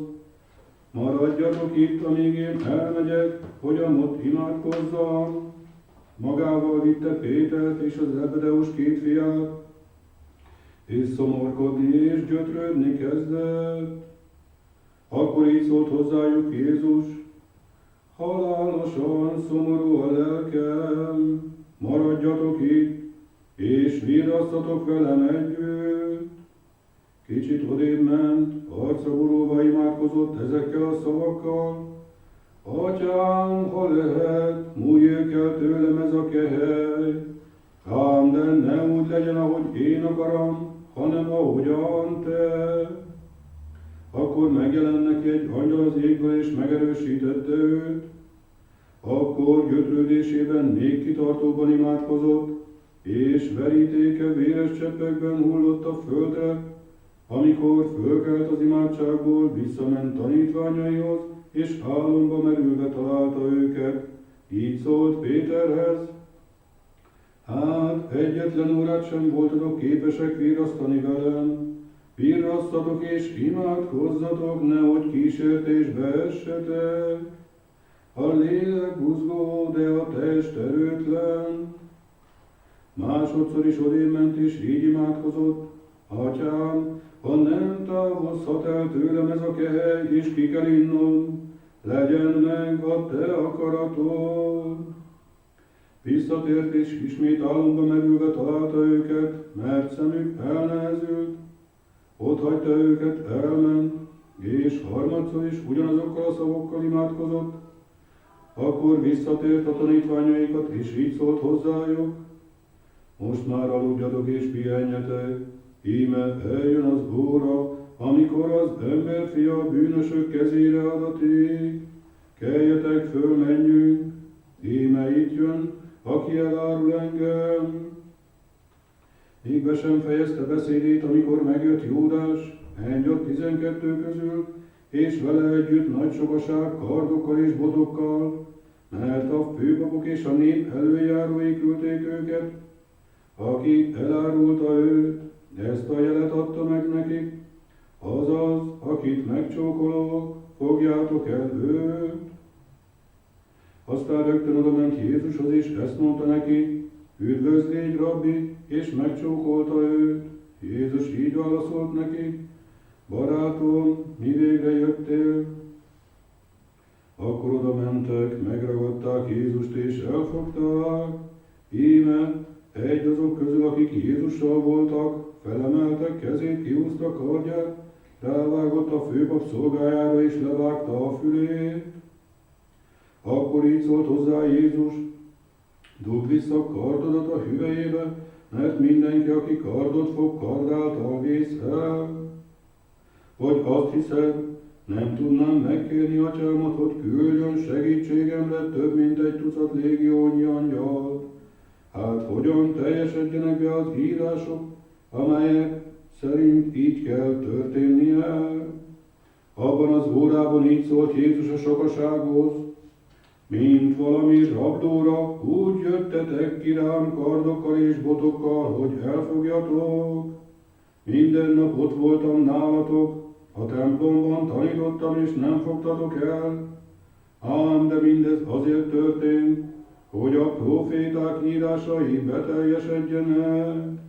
S1: Maradjatok itt, amíg én elmegyek, hogy ott imádkozzam. Magával vitte Pétert és az Zebedeus 2 fiát, és szomorkodni és gyötrődni kezdett. Akkor így szólt hozzájuk Jézus, halálosan szomorú a lelkem, maradjatok itt, és virrasztatok velem együtt. Kicsit odébb ment, arcra borulva imádkozott ezekkel a szavakkal, Atyám, ha lehet, múljék el tőlem ez a kehely, ám de ne úgy legyen, ahogy én akarom, hanem ahogyan te. Akkor megjelent neki egy angyal az égből, és megerősítette őt. Akkor gyötrődésében még kitartóban imádkozott, és verítéke véres cseppekben hullott a földre. Amikor fölkelt az imádságból, visszament tanítványaihoz, és álomba merülve találta őket. Így szólt Péterhez, hát egyetlen órát sem voltatok képesek virrasztani velem. Virrasztatok és imádkozzatok, nehogy kísértésbe essetek. A lélek buzgó, de a test erőtlen. Másodszor is odébb ment, és így imádkozott, Atyám, ha nem távozhat el tőlem ez a kehely, és ki kell innom, legyen meg a te akaratod. Visszatért, és ismét álomba merülve találta őket, mert szemük elnehezült. Ott hagyta őket, elment, és harmadszor is ugyanazokkal a szavokkal imádkozott. Akkor visszatért a tanítványaikat, és így szólt hozzájuk, most már aludjatok és pihenjetek, íme eljön az óra, amikor az emberfia a bűnösök kezére adatik. Keljetek föl, menjünk, íme itt jön, aki elárul engem. Még be sem fejezte beszédét, amikor megjött Júdás, egy a 12 közül, és vele együtt nagy sokaság kardokkal és botokkal, mert a főpapok és a nép előjárói küldték őket, aki elárulta őt, ezt a jelet adta meg nekik, azaz, akit megcsókolok, fogjátok el őt. Aztán rögtön oda ment Jézushoz, és ezt mondta neki, üdvözlégy, rabbi, és megcsókolta őt. Jézus így válaszolt neki, barátom, mi végre jöttél? Akkor oda mentek, megragadták Jézust és elfogták. Íme egy azok közül, akik Jézussal voltak, felemeltek kezét, kihúzta kardját, rávágott a főpap szolgájára és levágta a fülét. Akkor így szólt hozzá Jézus, dugd vissza a kardodat a hüvelyébe, mert mindenki, aki kardot fog, kardáltal vész el. Vagy azt hiszed, nem tudnám megkérni atyámat, hogy küldjön segítségemre több mint 1 légiónyi angyalt. Hát hogyan teljesedjenek be az írások, amelyek szerint így kell történnie? Abban az órában így szólt Jézus a sokasághoz, mint valami rablóra, úgy jöttetek ki rám kardokkal és botokkal, hogy elfogjatok. Minden nap ott voltam nálatok, a templomban tanítottam, és nem fogtatok el. Ám de mindez azért történt, hogy a próféták írásai beteljesedjenek.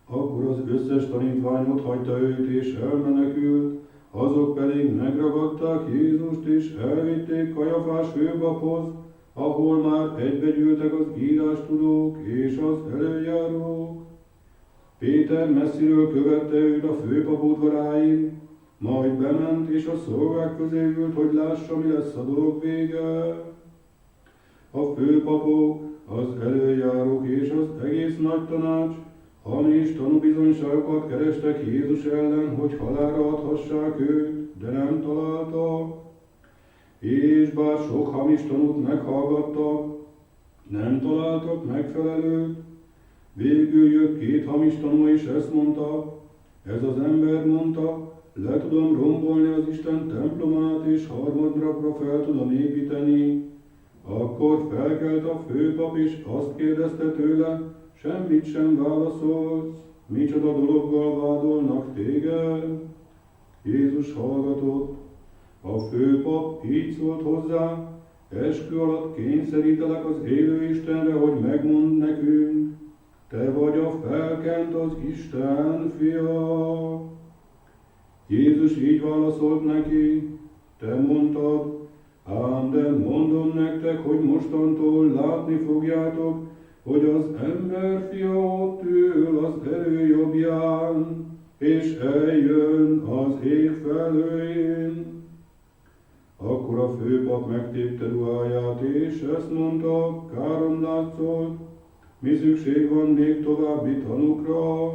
S1: Akkor az összes tanítvány ott hagyta őt, és elmenekült, azok pedig megragadták Jézust, és elvitték Kajafás főpaphoz, ahol már egybegyűltek az írástudók és az előjárók. Péter messziről követte őt a főpap udvaráig, majd bement, és a szolgák közé ült, hogy lássa, mi lesz a dolog vége. A főpapok, az előjárók és az egész nagy tanács hamis tanúbizonyságokat kerestek Jézus ellen, hogy halálra adhassák őt, de nem találtak. És bár sok hamis tanút meghallgattak, nem találtak megfelelőt. Végül jött 2 hamis tanú, és ezt mondta, ez az ember mondta, le tudom rombolni az Isten templomát, és harmadnapra fel tudom építeni. Akkor felkelt a főpap, és azt kérdezte tőle, semmit sem válaszolsz, micsoda dologgal vádolnak téged? Jézus hallgatott. A főpap így szólt hozzá, eskü alatt kényszerítelek az élő Istenre, hogy megmondd nekünk, te vagy a felkent az Isten fia. Jézus így válaszolt neki, te mondtad, ám de mondom nektek, hogy mostantól látni fogjátok, hogy az emberfia ott ül az erő jobbján, és eljön az ég felhőjén. Akkor a főpap megtépte ruháját, és ezt mondta, károm látszott, mi szükség van még további tanúkra?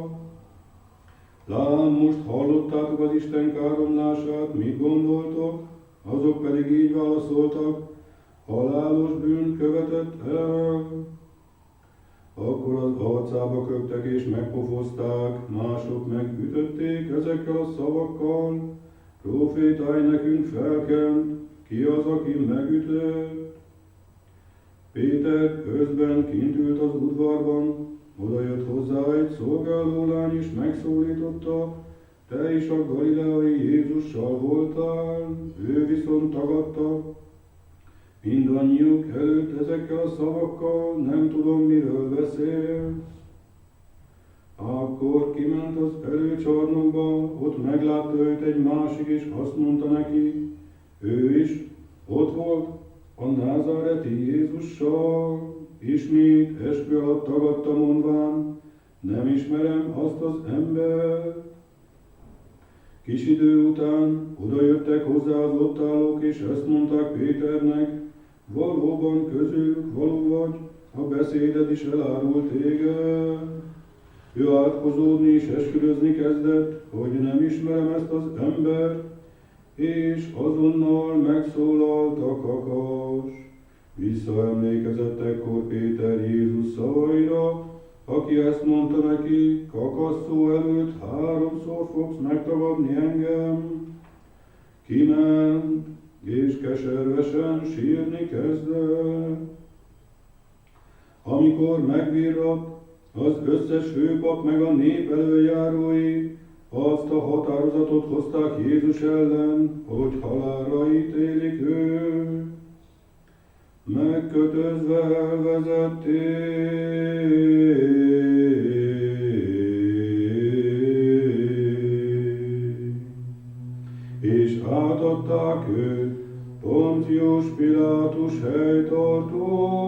S1: Lám, most hallottátok az Isten káromlását, mit gondoltok? Azok pedig így válaszoltak, halálos bűnt követett el. Akkor az arcába köptek és megpofozták, mások megütötték ezekkel a szavakkal, profétálj nekünk felkent, ki az, aki megütött? Péter közben kint ült az udvarban, oda jött hozzá egy szolgálólány, és megszólította, te is a galileai Jézussal voltál, ő viszont tagadta. Mindannyiuk előtt ezekkel a szavakkal, nem tudom, miről beszélsz. Akkor kiment az előcsarnokba, ott meglátta őt egy másik, és azt mondta neki, ő is ott volt a názáreti Jézussal, ismét eskü alatt tagadta mondván, nem ismerem azt az embert. Kis idő után odajöttek hozzá az ott állók, és ezt mondták Péternek, valóban közülük való vagy, a beszéded is elárult téged. Ő átkozódni és esküdözni kezdett, hogy nem ismerem ezt az embert, és azonnal megszólalt a kakas. Visszaemlékezett ekkor Péter Jézus szavaira, aki ezt mondta neki, kakasszó előtt 3-szor fogsz megtagadni engem. Kiment, és keservesen sírni kezdett. Amikor megvirratt, az összes főpap meg a nép előjárói azt a határozatot hozták Jézus ellen, hogy halálra ítélik őt. Megkötözve elvezették, és átadták őt Poncius Pilátus helytartónak.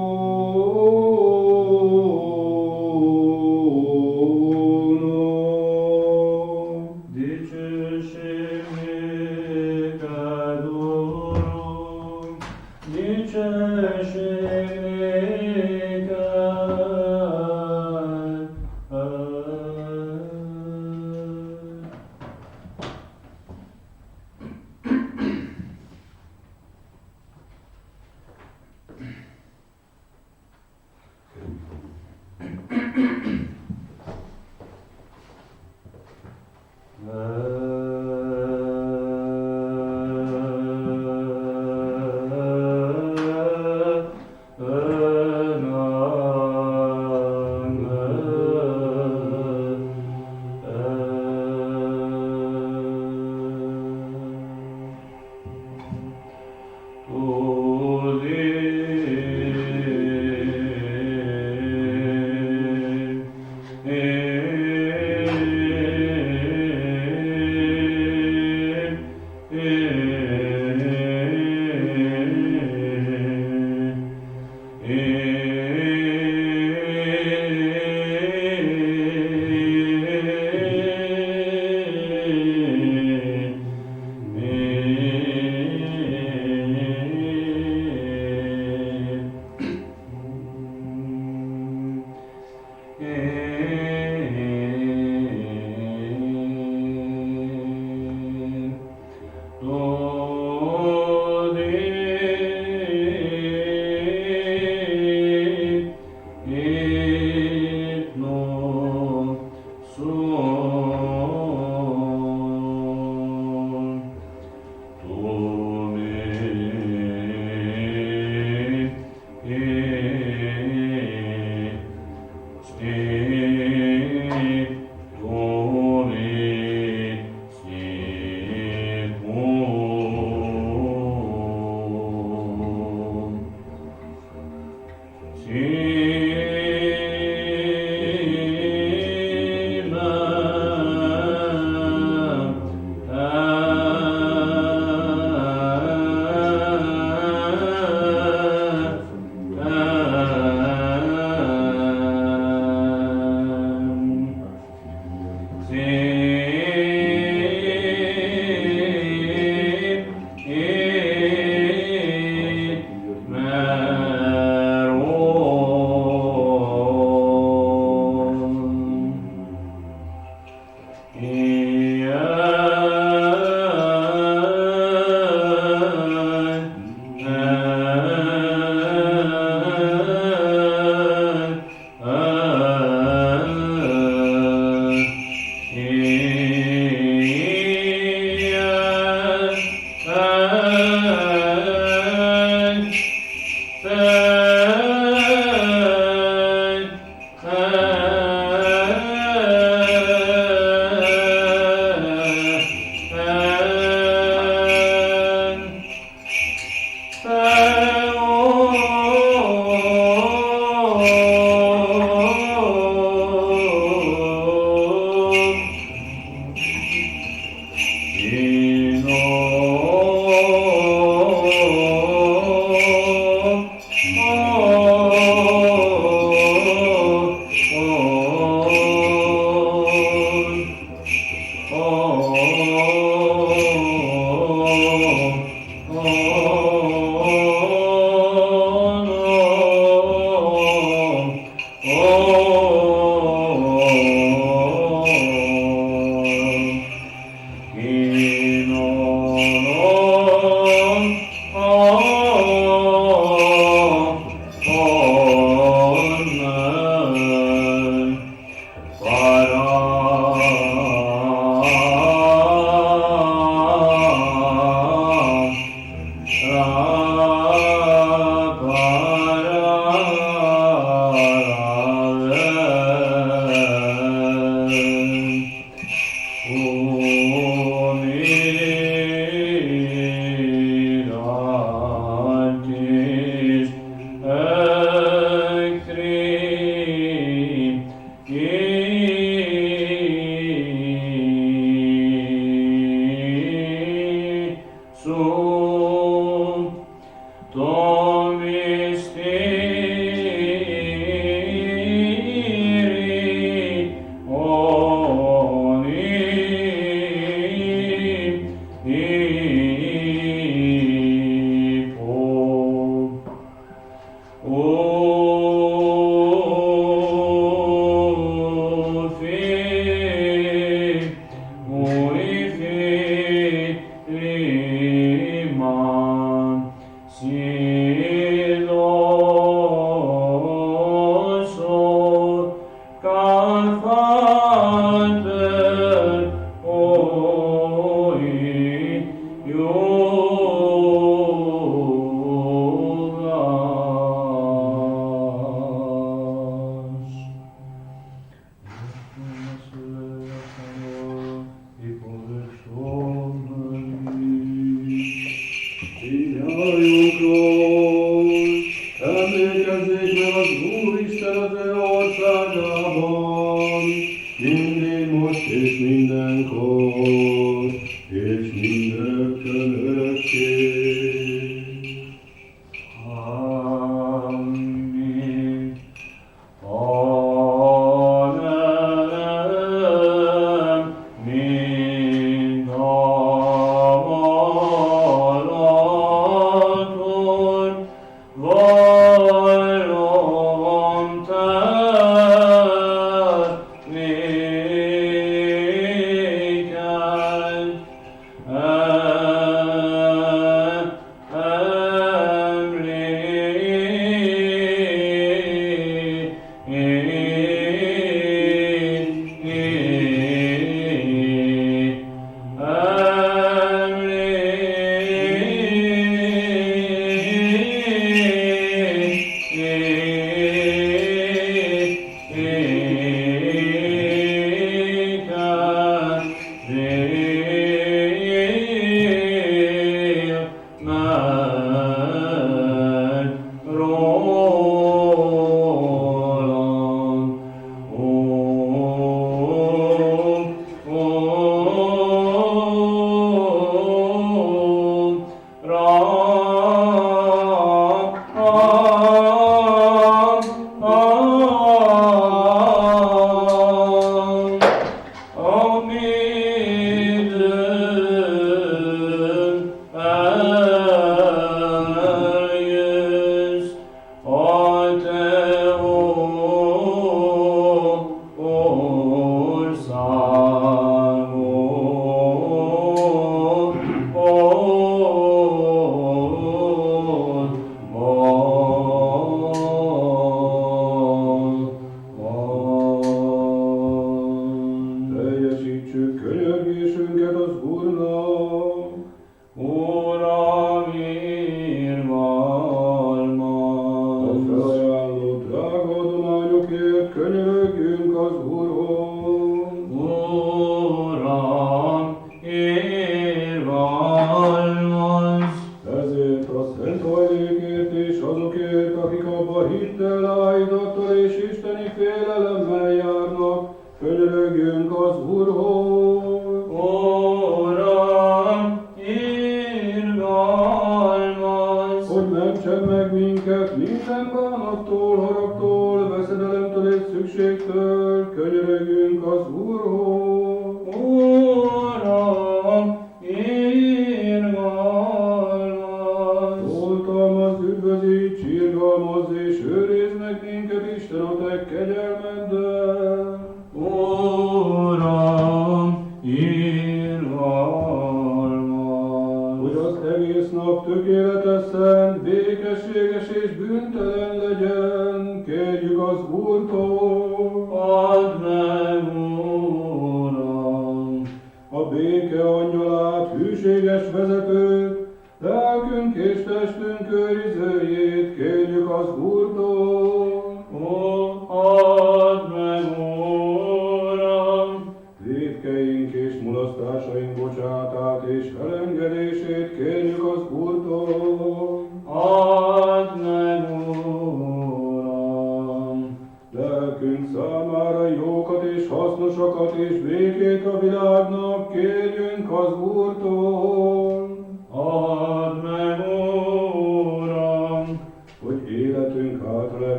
S3: Dicsőség néked, Urunk, dicsőség néked.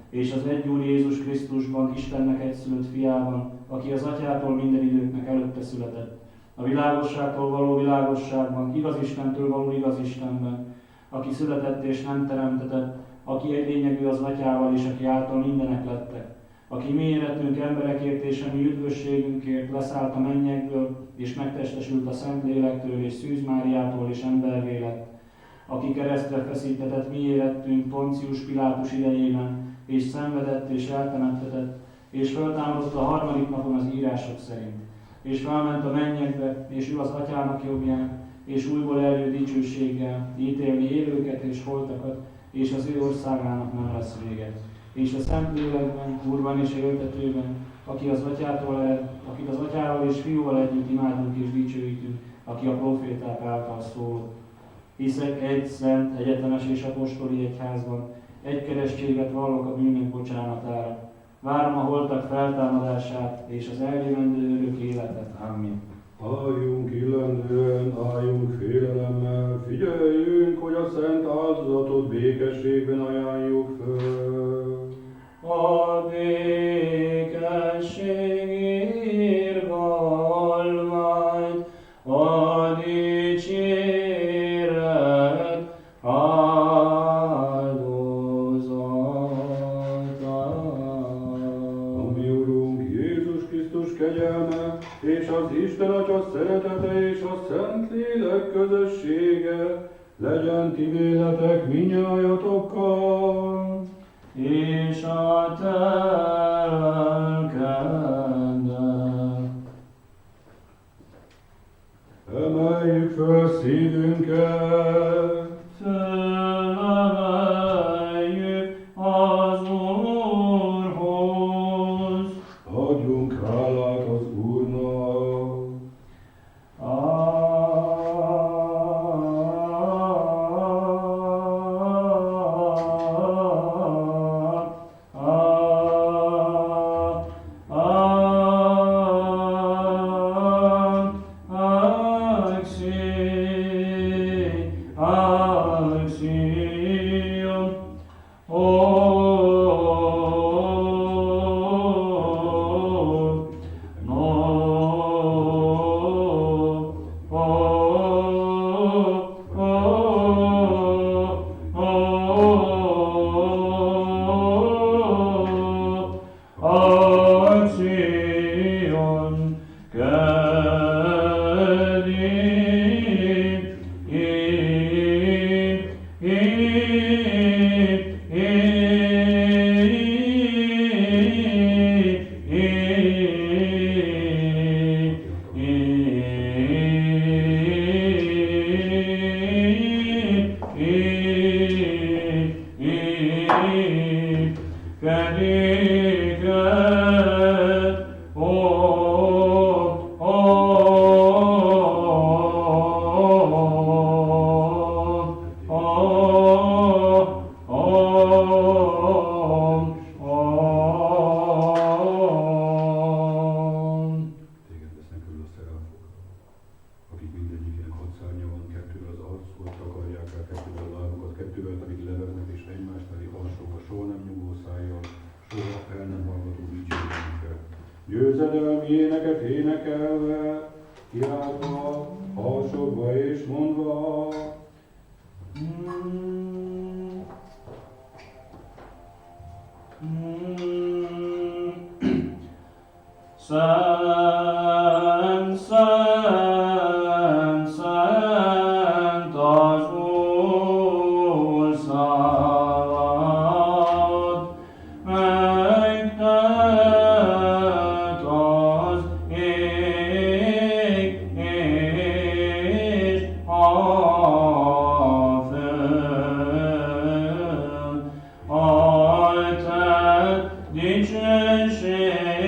S3: és az egy Úr Jézus Krisztusban, Istennek egyszülött fiában, aki az Atyától minden időknek előtte született, a világosságtól való világosságban, igaz Istentől való igaz Istenben, aki született és nem teremtetett, aki egy lényegű az Atyával és aki által mindenek lettek, aki mi életünk emberekért és a mi üdvösségünkért leszállt a mennyekből, és megtestesült a Szentlélektől és Szűz Máriától és emberré lett, aki keresztre feszítetett mi életünk Poncius Pilátus idejében, és szenvedett és eltemettetett, és föltámadott a harmadik napon az írások szerint, és felment a mennyekbe, és ő az Atyának jobbján, és újból eljő dicsőséggel ítélni élőket és holtakat, és az ő országának nem lesz vége. És a Szentlélekben, Úrban és éltetőben, akit az Atyával és Fiúval együtt imádunk és dicsőítünk, aki a proféták által szól. Hiszek egy szent, egyetemes és apostoli egyházban, egy keresztséget vallok a bűnök bocsánatára. Várom a holtak feltámadását és az eljövendő örök életet. Amen.
S1: Álljunk illendően, álljunk félelemmel, figyeljünk, hogy a szent áldozatot békességben ajánljuk föl.
S3: A békesség irgalmány, a dicséret áldozata.
S1: A mi Urunk Jézus Krisztus kegyelme, és az Isten Atya szeretete és a Szentlélek közössége legyen ti véletek minnyájatokkal.
S3: És a te lelkeddel.
S1: Emeljük föl szívünket,
S3: Fölemeljük az Úrhoz.
S1: adjunk hálát az Úrnak. Győzedelmi éneket énekelve, kiáltva, harsogva és mondva.
S3: Szent, szent, szent az Úr szavad, megtelt az ég és a föld, a te dicsőséged.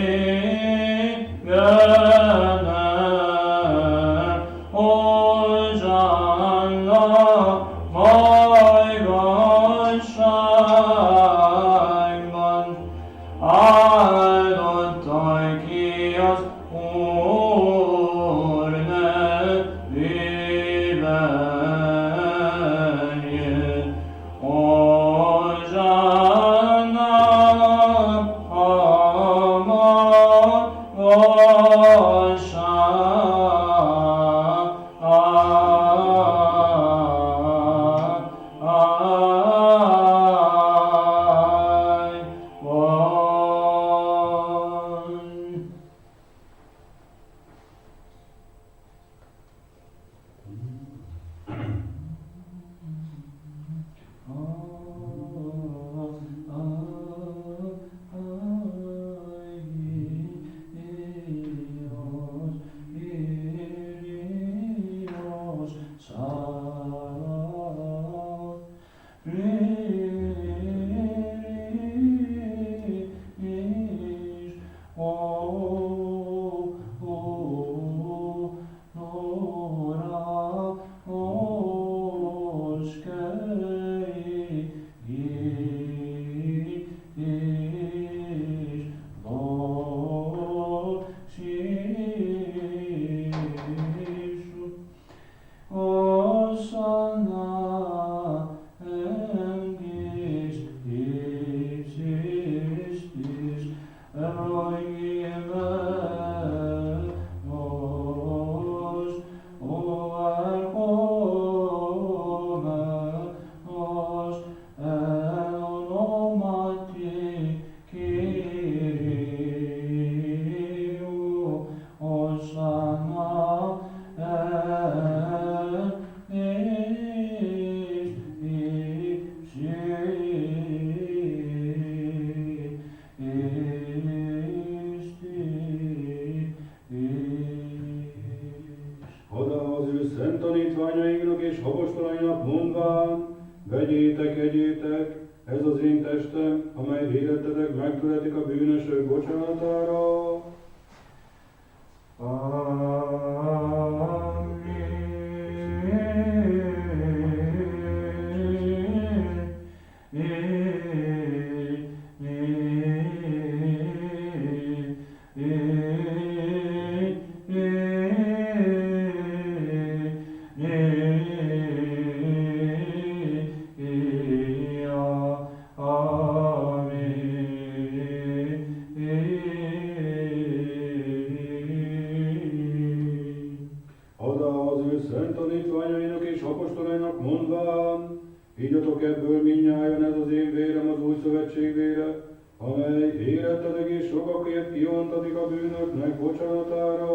S1: apostolainak mondván, vegyétek, egyétek, ez az én testem, amely életetek megtületik a bűnösök bocsánatára. Igyatok ebből mindnyájan, ez az én vérem, az új szövetség vére, amely érettetek és sokakért kiontatik a bűnöknek bocsánatára.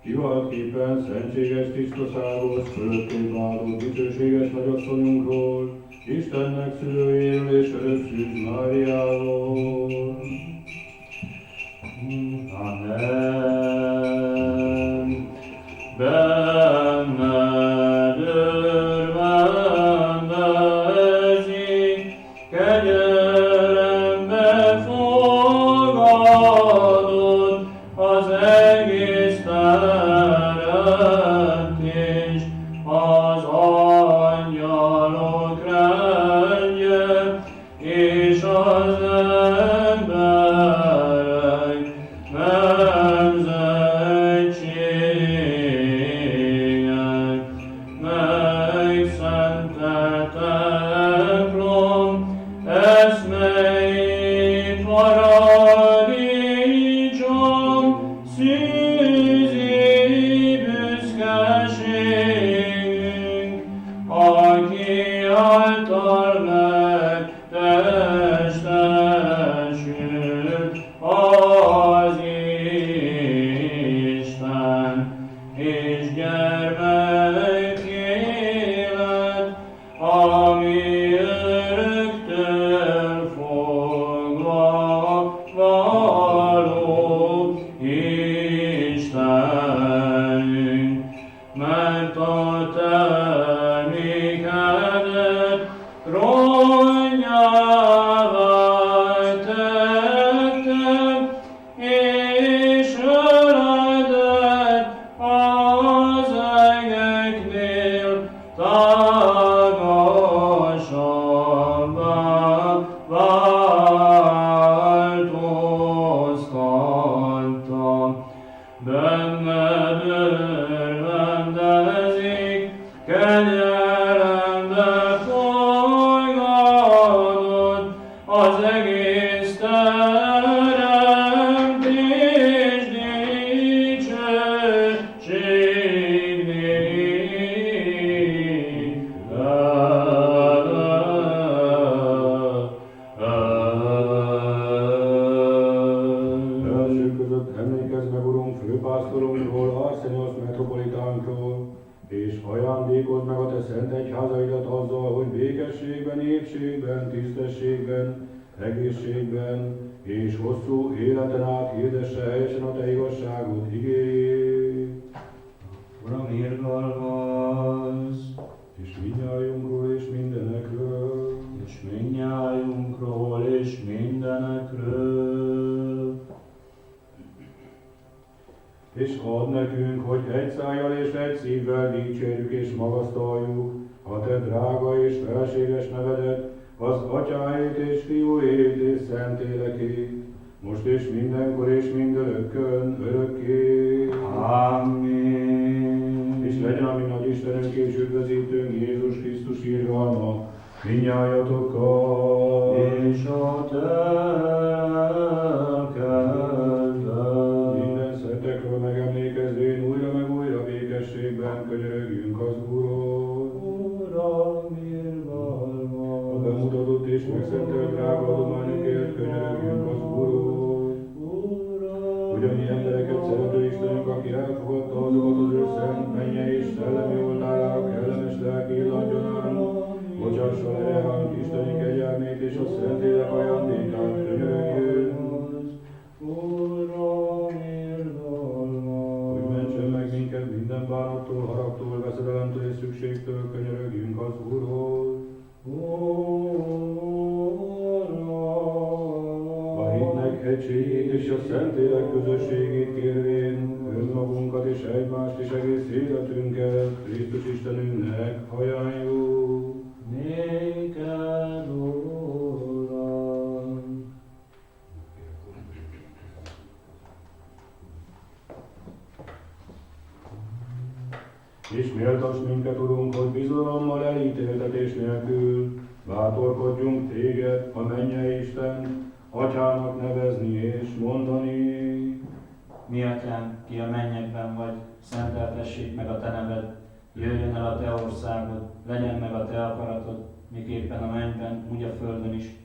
S1: Kiváltképpen szentséges tisztaságos, fölöttünk váró dicsőséges nagyasszonyunkról, Istennek szülőjéről és örök Szűz Máriáról. Amen. Benned örvendezik, kegyelmbe fogadod az egész teremtés, az angyalok rendje és az emberek
S3: az Isten, és gyermek élet, ami öröktől fogva való Istenünk, mert a termékedet ronnyává tetted, és öledet az egeknél tágasabbá változtatta. Benned örvendezik, kegyelembe fogadod az egész teremtés dicsőségnél.
S1: Elsők között emlékezz meg, Urunk, főpásztorunkról, Arseniosz metropolitánkról, és ajándékozd meg a te szent egyházaidat azzal, hogy békességben, épségben, tisztességben, egészségben és hosszú életen át hirdesse helyesen a te igazságot, igéjét.
S3: Uram, irgalmaz,
S1: És mindnyájunkról és mindenekről,
S3: és mindnyájunkról és mindenekről.
S1: és add nekünk, hogy egy szájjal és egy szívvel dicsérjük és magasztaljuk a te drága és felséges nevedet, az Atyáét és Fiúét és Szentlélekét, most és mindenkor és mindörökkön, örökké.
S3: Amen.
S1: És legyen a mi nagy Istenünk és üdvözítőnk Jézus Krisztus irgalma mindnyájatokkal.
S3: És a te lelkeddel.
S1: Minden szentekről megemlékezvén újra meg újra békességben könyörögjünk az Úrhoz.
S3: Uram, irgalmaz.
S1: A bemutatott és megszentelt drága adományokért könyörögjünk az Úrhoz. Hogy a mi embereket szerető Istenünk, aki elfogadta azokat az ő szent, mennyei és szellemi oltárára kellemes lelki illatgyanára, bocsássa le ránk Isteni kegyelmét és a Szentlélek ajándékát könyörögjünk. Hogy mentsen meg minket minden bánattól, haragtól, veszedelemtől és szükségtől, könyörögjünk az Úrhoz. A hitnek egységét és a Szentlélek közösségét kérvén, önmagunkat és egymást és egész életünket Krisztus Istenünknek ajánljuk.
S3: Néked, Uram.
S1: És méltass minket, Urunk, hogy bizalommal elítéltetés nélkül bátorkodjunk téged, a mennyei Isten, Atyának nevezni és mondani.
S3: Mi Atyánk, ki a mennyekben vagy, szenteltessék meg a te neved, jöjjön el a te országod, legyen meg a te akaratod, miképpen a mennyben, úgy a földön is.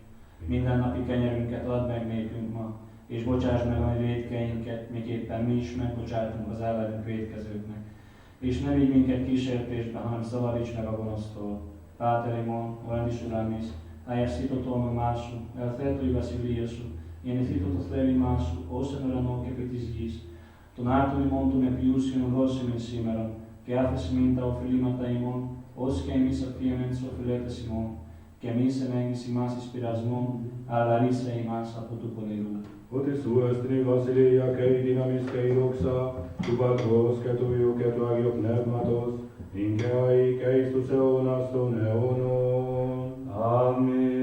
S3: Mindennapi kenyerünket add meg nékünk ma, és bocsásd meg a mi vétkeinket, miképpen mi is megbocsátunk az ellenünk vétkezőknek. És ne vigy minket kísértésbe, hanem szabadíts meg a gonosztól. Páterimon, olandis uramis, ajasszítotolma másu, elfeltői Vasiliasu, én ifitotos levi másu, ószenőre non kepitis Tonátoni montum e piusium rosim simeron, que haces minta o filimataimon, os que misa fiemens o filete simon, que misa mengis imas inspirasmon, alarisa imas apotuponiru.
S1: Otis uestri Vasilia kei dinamis kei doxa, tubatos ketuiu ketuagiok pneumatos, inkeai keistus eonaston eonon.
S3: Amen.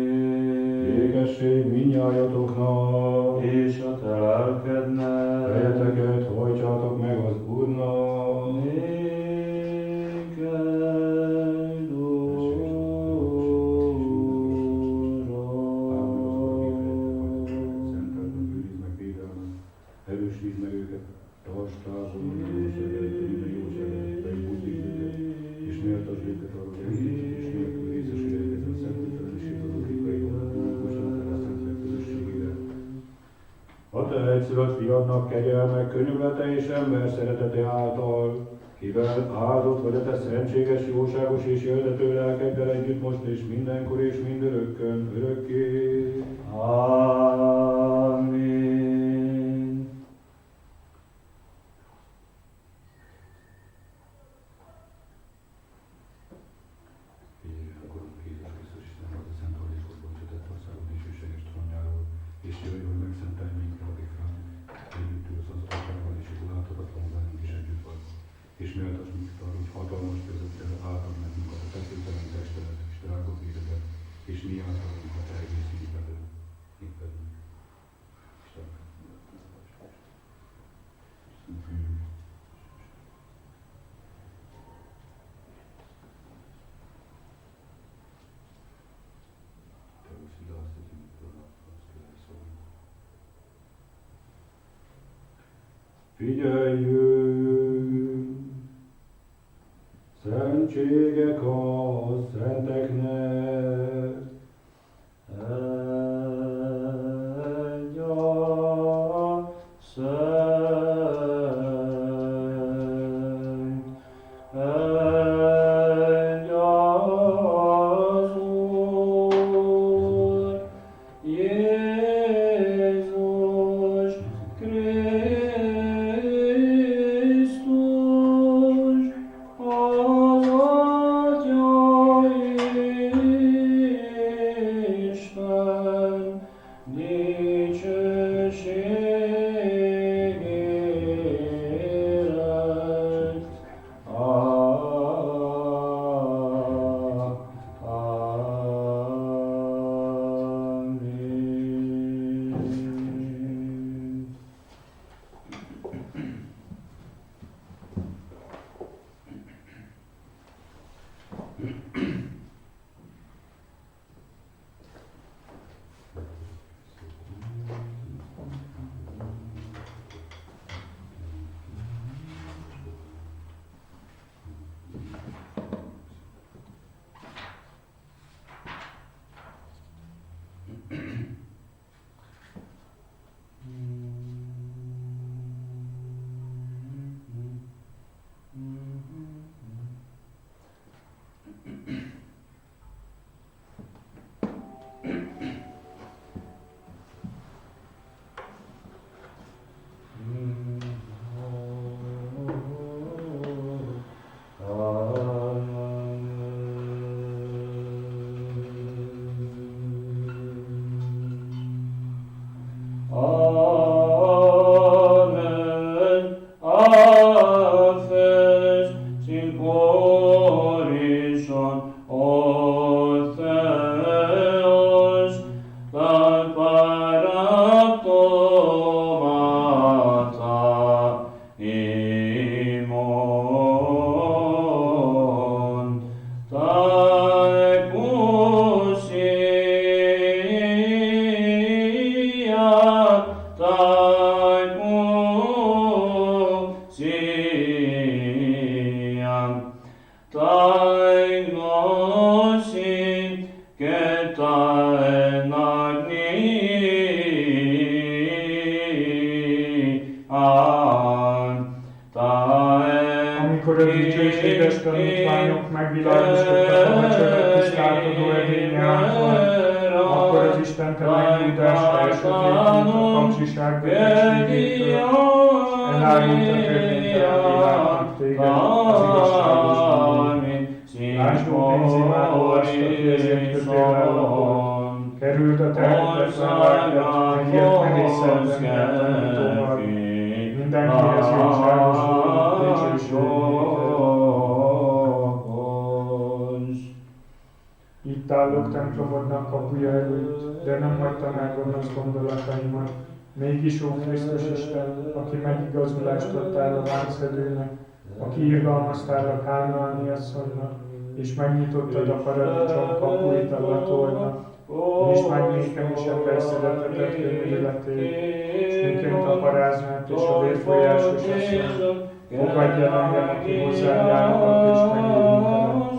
S1: Békesség mindnyájatoknak,
S3: És a te lelkednek.
S1: fejeteket hajtsátok meg az Úrnak.
S3: Néked,
S1: Erősítsd meg őket, tartsd távol, jó szeretet, minden jó szeretet, egy buddhizd őket, és méltasd őket arra, hogy és nélkül részesüljenek a szent felelősség az úrikaidon, a Szentlélek közösségére. A te egyszülött fiadnak kegyelme, könyörülete és ember szeretete által, kivel áldott vagy a te szentséges, jóságos és éltető lelkeddel együtt most és mindenkor és mindörökkön, örökké.
S3: Amen.
S1: És jöjj, hogy megszentelj minket, addig ránk, együtt ülsz az atyával, és az láthatatlan velünk is együtt vagy. És méltass minket arra, hogy hatalmas közöttel átad nekünk a feszültelen testedet és drága véredet, és mi általunk a te egész népedön. Isten. Figyeljünk! Szentségek a szenteknek! Egy a szent, egy az Úr, Jézus Krisztus, az Atya Isten, dicsőségért. Amen. Amen. Afes simporison Orthodox paraptomata imon tae
S2: Amikor a dicsőséges tanítványok megvilágosodtak a vacsora tisztáltató edénye által, akkor az istentelen Júdásra esetében a kapcsiság betegségétől, elárult a törvénytelen világnak téged az igazságos módon. Lásd, ó pénzimádó azt, aki ezért kötél el lapon. Kerüld a terhetet megvágtat, megért megészelben tanítóval. Mindenkihez jóságos Itt állok templomodnak kapuja előtt, de nem hagytam el gonosz gondolataimat. Mégis, ó Krisztus Isten, aki megigazulást adtál a vámszedőnek, aki irgalmaztál a kánaáni asszonynak, és megnyitottad a paradicsom kapuit a latolnak, és meg nékem is ember szeretetet könyörületét, és miként a paráznát és a vérfolyásos asszony, fogadja engem, aki hozzám járnak és megérintelek.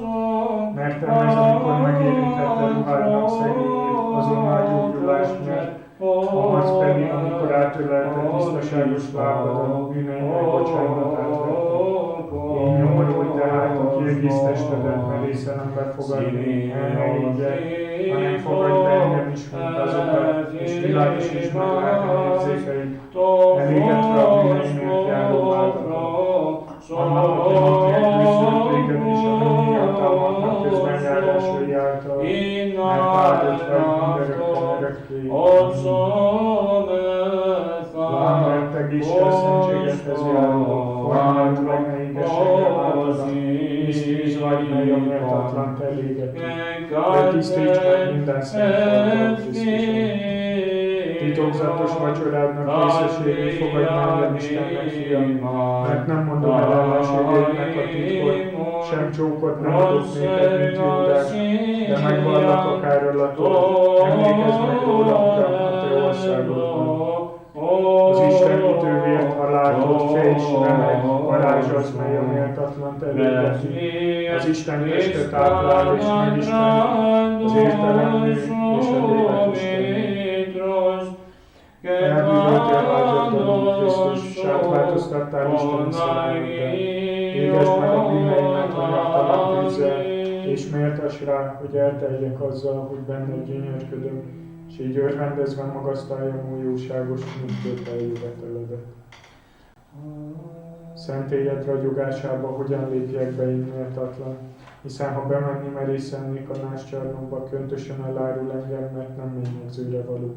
S2: Mertem ez, amikor megérintette ruhádnak szegényét, azonnal gyógyulás nyert, amaz pedig, amikor akkor átölelte tisztaságos lábadat, bűneinek bocsánatát vette. Én nyomorulj tehát a kiegész testedet merészen befogadni, el ne égjen, hanem fogadj be engem is, mint azokat, és világosítsd meg lelkem érzékeit, elégetve a bűneimért járó váltakat. Annak, aki meggyőzött téged is a mennyi hatalmaknak közbenjárásai által, mert áldott vagy mindörökkön örökké. Lám retteg Isten szentségethez járó, formálj meg ne égességgel általad, és tűz vagy, mely a méltatlant eléget. De tisztíts meg minden szent fordal Krisztuson. Titokzatos vacsorádnak részeségét fogadj engem Istennek, fiam, mert nem mondom el ellenségeidnek a titkot, sem csókot nem adok néked, mint Júdás, de megvallak a károlatod, emlékezz meg rólam, Uram, a te országodban. Az istenítő vért, ha látod, félj s remeg, varázs az, mely a méltatlant elégeti. Az Isten testet táplál és megismeri, az értelem mű és a lélek Isten. Elbűvöltél vágyatlanul, Krisztus, s átváltoztattál Isten szerelmében. Égesd meg a bűneimet anyagtalan tűzzel, és méltass rá, hogy elteljek azzal, hogy benned gyönyörködöm, és így örvendezve magasztaljam új jóságos mindkét eljöveteledet. Szentélyed ragyogásába hogyan lépjek be én méltatlan, hiszen ha bemenni merészennék a nászcsarnokba, köntösen elárul engem, mert nem ményegzőre való,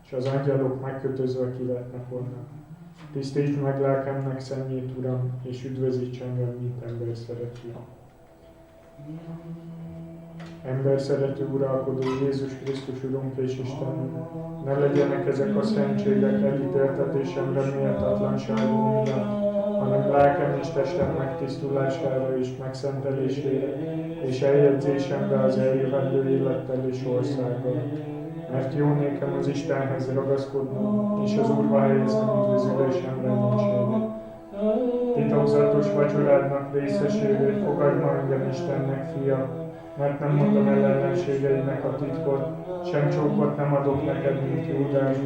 S2: és az angyalok megkötözve kivetnek onnan. Tisztítsd meg lelkemnek szennyét, Uram, és üdvözíts engem, mint ember szerető. Ember szerető uralkodó Jézus Krisztus Urunk és Istenünk, ne legyenek ezek a szentségek elítéltetésemre méltatlanságom miatt, hanem lelkem és testem megtisztulására és megszentelésére, és eljegyzésemre az eljövendő élettel és országgal. Mert jó nékem az Istenhez ragaszkodnom, és az Úrba helyezem üdvözülésem reménységet. Titokzatos vacsorádnak részesévé fogadj ma engem Istennek, fia, mert nem mondom el ellenségeidnek a titkot, sem csókot nem adok neked, mint Júdás,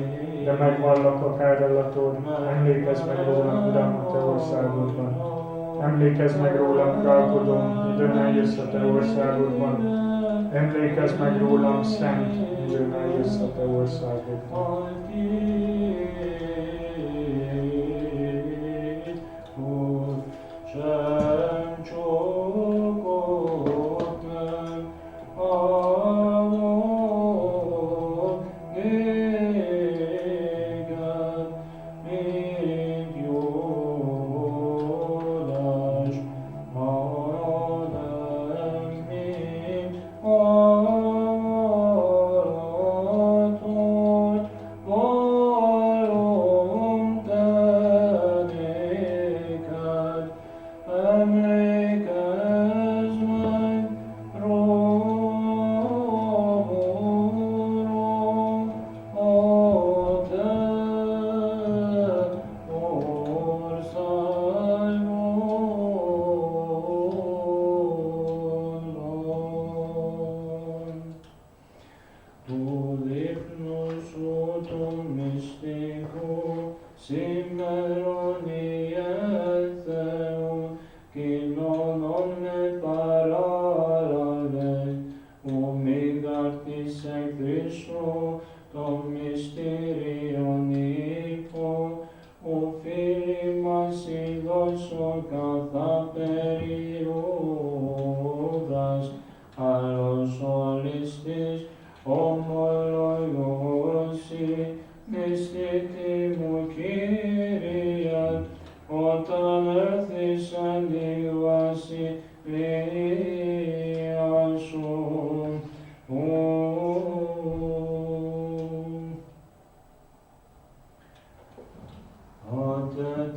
S2: de megvallak a károlatod, emlékezz meg rólam, Uram, a te országodban. Emlékezz meg rólam, uralkodom, időn eljössz a te országodban. Emlékezz meg rólam, szent, időn eljössz a te országodban.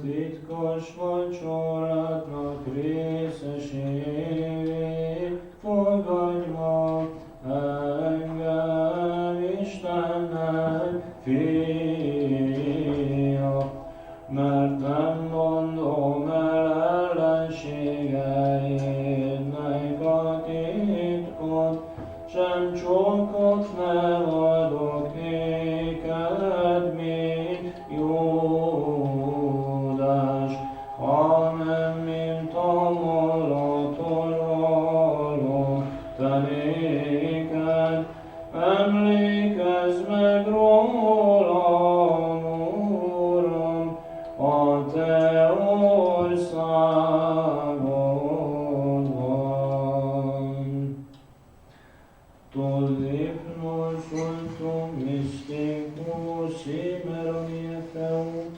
S3: Titkos vacsorádnak részeségét fogadj ma engem Istennek, fia, mert nem mondom el ellenségeidnek a titkot, sem csókot nem adok néked, mint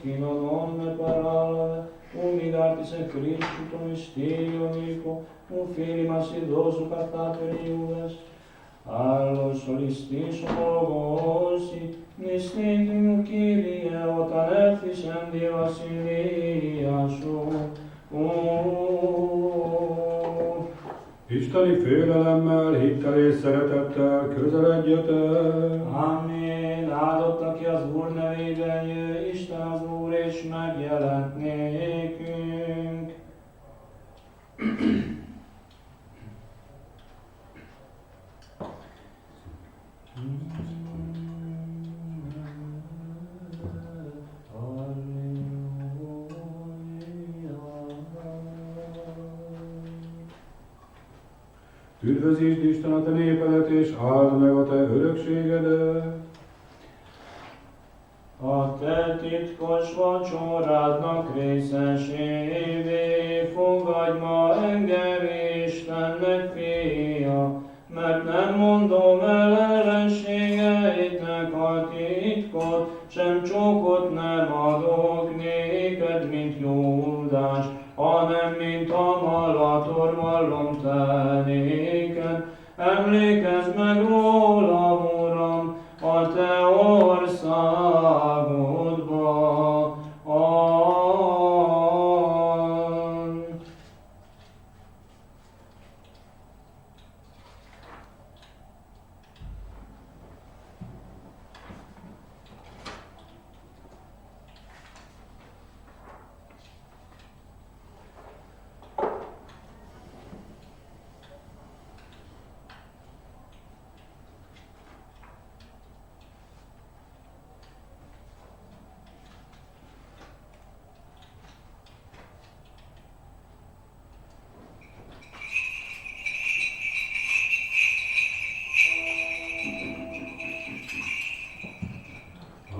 S3: chi non donne parole, umiliarti se Cristo tu mysterio amico, un fili massidoso cartatere iuves, allo solistis homologosi, nistintum Kyrie, otanefis endi Vasilia su.
S1: Isteni félelemmel, hittel és szeretettel közeledjetek.
S3: Amen. Áldott, aki az Úr nevében jő, Isten az Úr, és megjelent nékünk.
S1: Üdvözítsd Isten a te népedet, és áld meg a te örökségedet.
S3: A te titkos vacsorádnak részesévé fogadj ma engem, Istennek fia, mert nem mondom el ellenségeidnek a titkot, sem csókot nem adok néked, mint Júdás, hanem mint a malator vallom te néked. Emlékezz meg rólam, Uram, a te országodba.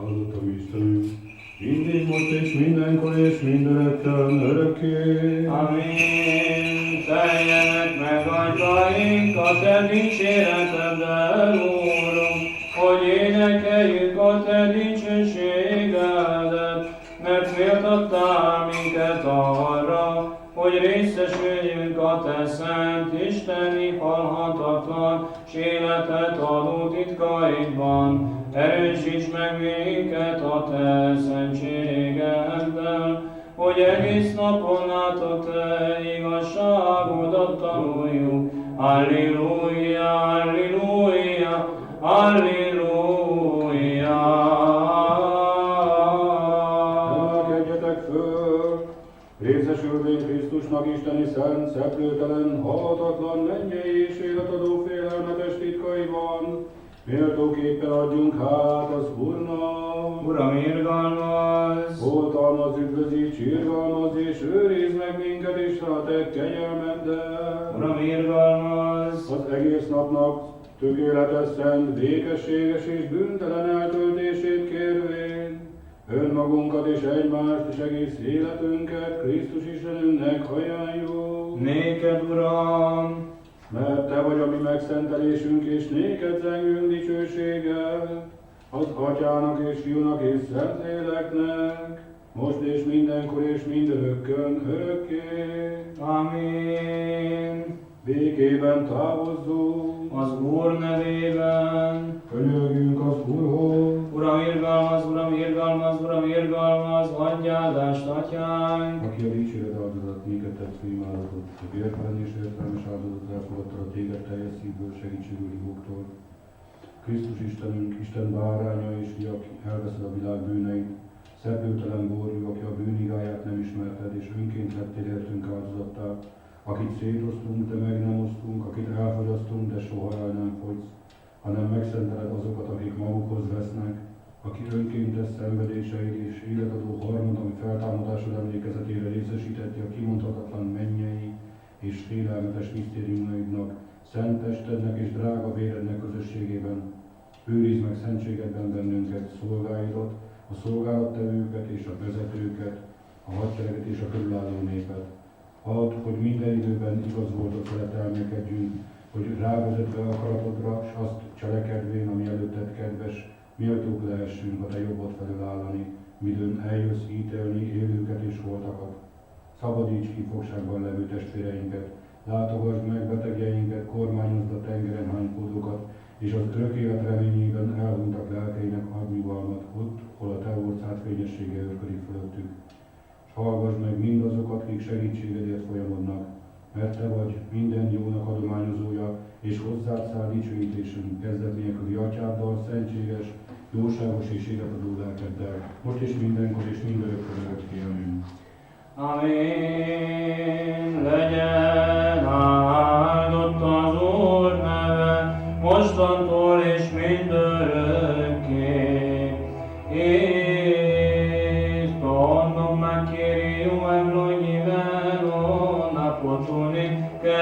S1: Áldottam Istenünk, mindig most és mindenkor és mindörökkön örökké.
S3: Amen. Teljenek meg ajtaink a te dicséreteddel, Úrunk, hogy énekeljük a te dicsőségedet, mert méltattál minket arra, hogy részesüljünk a te szent, isteni, halhatatlan, s életet adó titkaidban. Erősíts meg minket a te szentségeddel, hogy egész napon át te igazságodat tanuljuk. Alleluja, alleluja, alleluja.
S1: Emelkedjetek föl, részesülvén Krisztusnak isteni szent, szeplőtelen, halhatatlan, mennyei és életadó félelmetes titkaiban. Méltóképpen adjunk hát az Úrnak.
S3: Uram, irgalmaz!
S1: Oltalmaz, üdvözíts, irgalmaz, és őrizd meg minket is a te kegyelmeddel.
S3: Uram, irgalmaz!
S1: Az egész napnak tökéletes, szent, békességes és bűntelen eltöltését kérvén, önmagunkat és egymást és egész életünket Krisztus Istenünknek ajánljuk.
S3: Néked, Uram!
S1: Mert te vagy a mi megszentelésünk, és néked zengünk dicsőséggel, az Atyának és Fiúnak és Szentléleknek, most és mindenkor és mindörökkön örökké.
S3: Amen.
S1: Békében távozzunk,
S3: Az Úr nevében.
S1: könyörgünk az Úrhoz.
S3: Uram, irgalmaz, Uram, irgalmaz, Uram, irgalmaz, adj áldást, Atyánk.
S1: Aki a dicséret áldozatot minket tett főimádatot, a vértelen és értelmes áldozatot elfogadta a téged teljes szívből segítségül hívóktól. Krisztus Istenünk, Isten báránya és fia, aki elveszed a világ bűneit, szeplőtelen borjú, aki a bűnigáját nem ismerted, és önként lettél értünk áldozattá, akit szétosztunk, de meg nem osztunk, akit elfogyasztunk, de soha el nem fogysz, hanem megszenteled azokat, akik magukhoz vesznek, aki önkéntes szenvedéseid és életadó harmad, ami feltámadásod emlékezetére részesítette a kimondhatatlan mennyei és félelmetes misztériumaidnak, szent testednek és drága vérednek közösségében. Őrizd meg szentségedben bennünket, szolgáidat, a szolgálattevőket és a vezetőket, a hadsereget és a körülálló népet. Add, hogy minden időben igaz volt szeretelmélkedjünk, hogy rávezetve akaratodra, s azt cselekedvén, ami előtted kedves, méltók lehessünk a te jobbod felül állani, midőn eljössz ítélni élőket és holtakat. Szabadíts ki fogságban levő testvéreinket, látogass meg betegjeinket, kormányozd a tengeren hánykódókat, és az örök élet reményében elhunytak lelkeinek ad nyugalmat ott, hol a te orszád fényessége őrködik fölöttük. S hallgass meg mindazokat, akik segítségedért folyamodnak, mert te vagy minden jónak adományozója, és hozzád száll dicsőítésünk kezdet nélküli atyáddal, szentséges, jóságos és életadó lelkeddel, most és mindenkor és mindörökkön örökké. Amen.
S3: Amen. Legyen áldott az Úr neve, mostantól és mindörökké. Sto non Kyrium eυλογημένο να ποτούνει και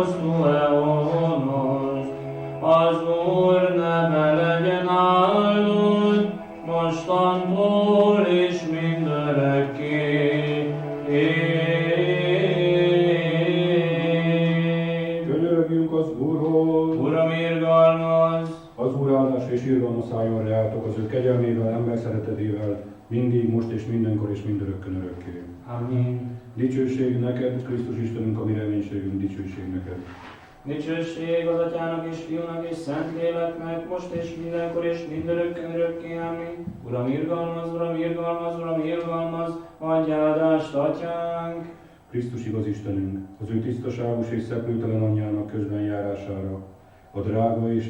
S3: ως του αιώνος. Az Úr neve legyen áldott, mostantól és mindörökké.
S1: Könyörögjünk az Úrhoz!
S3: Uram, irgalmaz!
S1: Az Úr áldás és irgalma szálljon reátok az ő kegyelmével, ember szeretetével, mindig, most és mindenkor és mindörökkön örökké.
S3: Amen.
S1: Dicsőség neked, Krisztus Istenünk, a mi reménységünk, dicsőség neked.
S3: Dicsőség az Atyának és Fiúnak és Szentléleknek, most és mindenkor és mindörökkön örökké. Amen. Uram, irgalmaz, Uram, irgalmaz, Uram, irgalmaz, adj áldást Atyánk!
S1: Krisztus igaz Istenünk, az ő tisztaságos és szeplőtelen anyjának közben járására, a drága és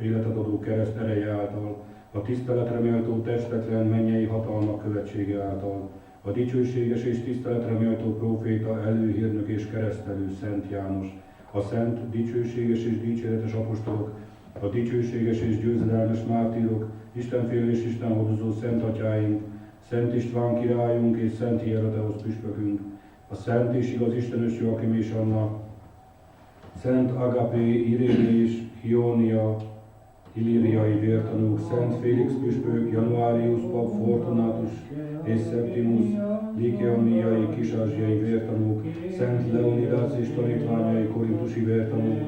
S1: életet adó kereszt ereje által, a tiszteletre méltó testetlen mennyei hatalmak követsége által, a dicsőséges és tiszteletre méltó próféta, előhírnök és keresztelő Szent János, a szent, dicsőséges és dicséretes apostolok, a dicsőséges és győzedelmes mártírok, Istenfélő és Istenhordozó Szent Atyáink, Szent István királyunk és Szent Hierotheosz püspökünk, a szent és igaz Istenös Joachim és Anna, Szent Agapé, Iréné és Hionia, illíriai vértanúk, Szent Félix püspök, Januárius pap, Fortunatus és Septimus, Likioniai kis-ázsiai vértanúk, Szent Leonidas és tanítványai korintusi vértanúk,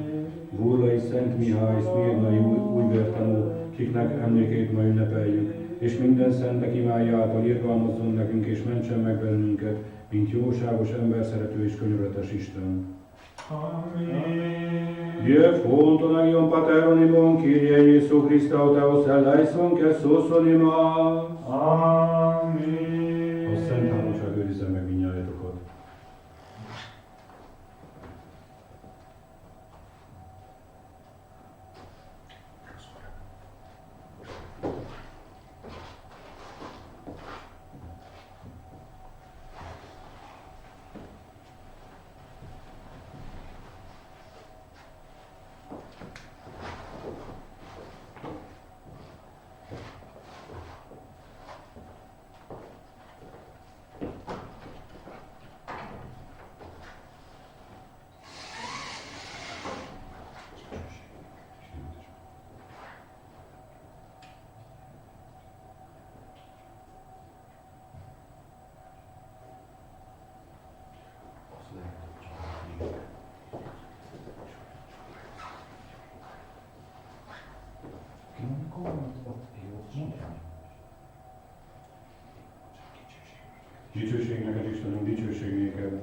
S1: Burlai Szent Mihály, szmirnai új vértanú, kiknek emlékét ma ünnepeljük, és minden szentek imái által irgalmazzon nekünk és mentsen meg bennünket, mint jóságos, emberszerető és könyörületes Isten.
S2: Amen.
S1: Die fonton agion pateronimon, Kyrie Jesu Christe, o Teos eleison, que sosonimas.
S2: Amen.
S1: A Szent Háromság őrizze meg mindnyájatokat. Dicsőség neked, Istenünk, dicsőség néked.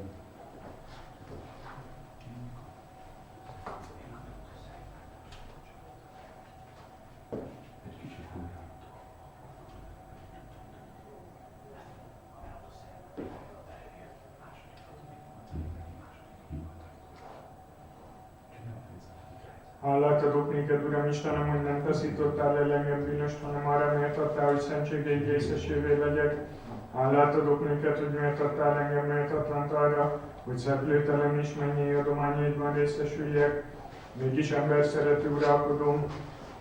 S2: Hálát adok néked, Uram Istenem, hogy nem taszítottál el engem bűnöst, hanem arra méltattál, hogy szentségeid részesévé legyek. Hálát adok néked, hogy méltattál engem méltatlant arra, hogy szeplőtelen és mennyei adományaidban részesüljek. Mégis ember szerető uralkodom,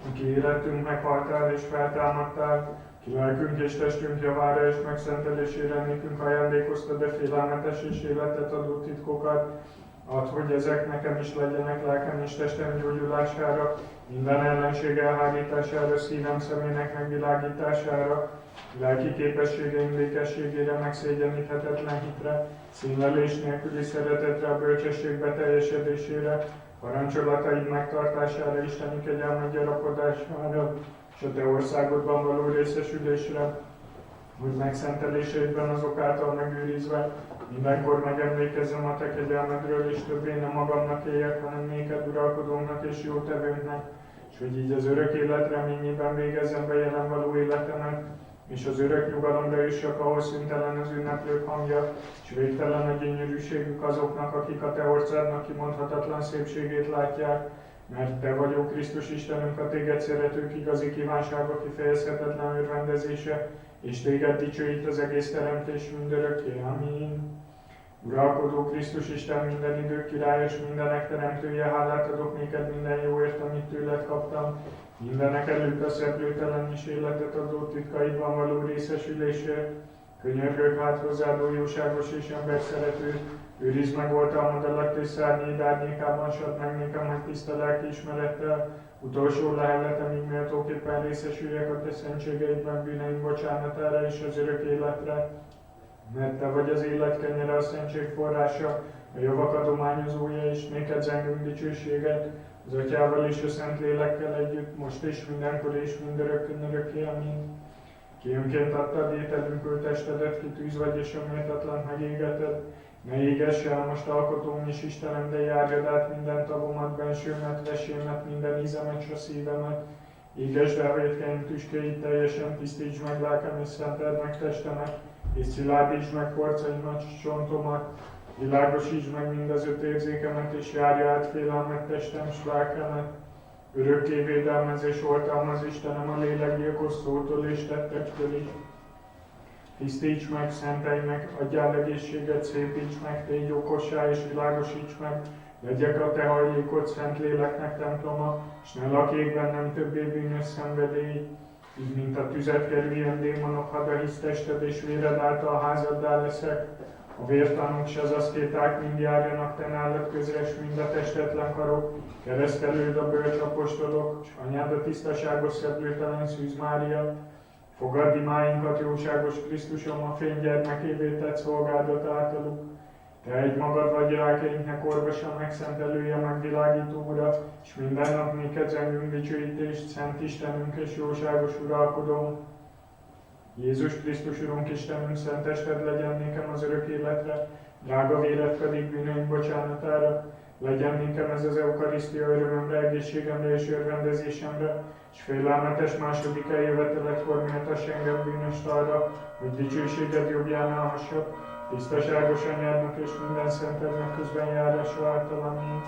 S2: aki életünk meghaltál és feltámadtál, ki lelkünk és testünk javára és megszentelésére nékünk ajándékoztad de félelmetes és életet adó titkokat. Add, hogy ezek nekem is legyenek lelkem és testem gyógyulására, minden ellenség elhárítására, szívem szemének megvilágítására, lelki képességeim békességére, megszégyeníthetetlen hitre, színlelés nélküli szeretetre, a bölcsesség beteljesedésére, parancsolataid megtartására, isteni kegyelmed gyarapodására, és a te országodban való részesülésre. úgy megszentelésében azok által megőrizve, mindenkor megemlékezzem a te kegyelmedről, és többé nem magamnak éljek, hanem néked uralkodónak és jótevőnknek, és hogy így az örök élet reményében végezzem be jelen való életemet, és az örök nyugalomra jussak, ahol szüntelen az ünneplők hangja, és végtelen a gyönyörűségük azoknak, akik a te orszádnak kimondhatatlan szépségét látják, mert te vagy, ó Krisztus Istenünk, a téged szeretők igazi kívánsága kifejezhetetlen örvendezése, és téged dicsőít az egész teremtés mindörökké. Amin. Uralkodó Krisztus Isten, minden idők királya és mindenek teremtője, hálát adok néked minden jóért, amit tőled kaptam, mindenek előtt a szeplőtelen és életet adó titkaidban való részesülésért. Könyörgök hát hozzád, ó jóságos és emberszerető, őrizd meg oltalmad alatt és szárnyaid árnyékában, s add meg nekem, hogy tiszta lelkiismerettel, utolsó leheletemig méltóképpen részesüljek a te szentségeidben bűneim bocsánatára és az örök életre. Mert te vagy az élet kenyere, a szentség forrása, a javak adományozója, és néked zengünk dicsőséget, az Atyával és a Szentlélekkel együtt, most és mindenkor és mindörökkön örökké. Amin. Ki önként adtad ételünk testedet, ki tűz vagy és a méltatlan megégeted. Ne égess el most alkotóm és Istenem, de járjad át minden tagomat, bensőmet, vesémet, minden ízemet s a szívemet. Égesd el vétkeim tüskéit, teljesen tisztítsd meg lelkem és szenteld meg testemet, és szilárdítsd meg porcaimat s csontomat. Világosítsd meg mind az 5 érzékemet, és járja át félelmet testem s lelkemet. Örökké védelmez és oltalmaz Istenem a lélekgyilkos szótól és tettektől is. Tisztíts meg, szentelj meg, adjál egészséget, szépíts meg, tégy okossá és világosíts meg, legyek a te hajlékod szent léleknek temploma, s ne lakjék bennem többé bűnös szenvedély. Így mint a tüzet kerüljen démonok, hadd a hisz tested és véred által házaddá leszek. A vértanúk s az aszkéták mind járjanak te nálad közre, s mind a testetlen karok, keresztelőd a bölcs apostolok, s anyád a tisztaságos szeplőtelen Szűz Mária. Fogadd imáinkat, jóságos Krisztusom, a fénygyermekévé tett szolgálat általuk. Te egy magad vagy lelkeinknek orvosa, megszentelője, megvilágító Ura, és minden nap néked zengünk dicsőítést, Szent Istenünk és jóságos uralkodónk. Jézus Krisztus Urunk, Istenünk, szent tested legyen nékem az örök életre, drága véred pedig bűneink bocsánatára. Legyen nékem ez az eukarisztia örömömre, egészségemre és örvendezésemre, és félelmetes második eljöveteletkor méltass engem bűnöst arra, hogy dicsőséged jobbján állhassak, tisztaságos anyádnak és minden szentednek közben járása által. Amin.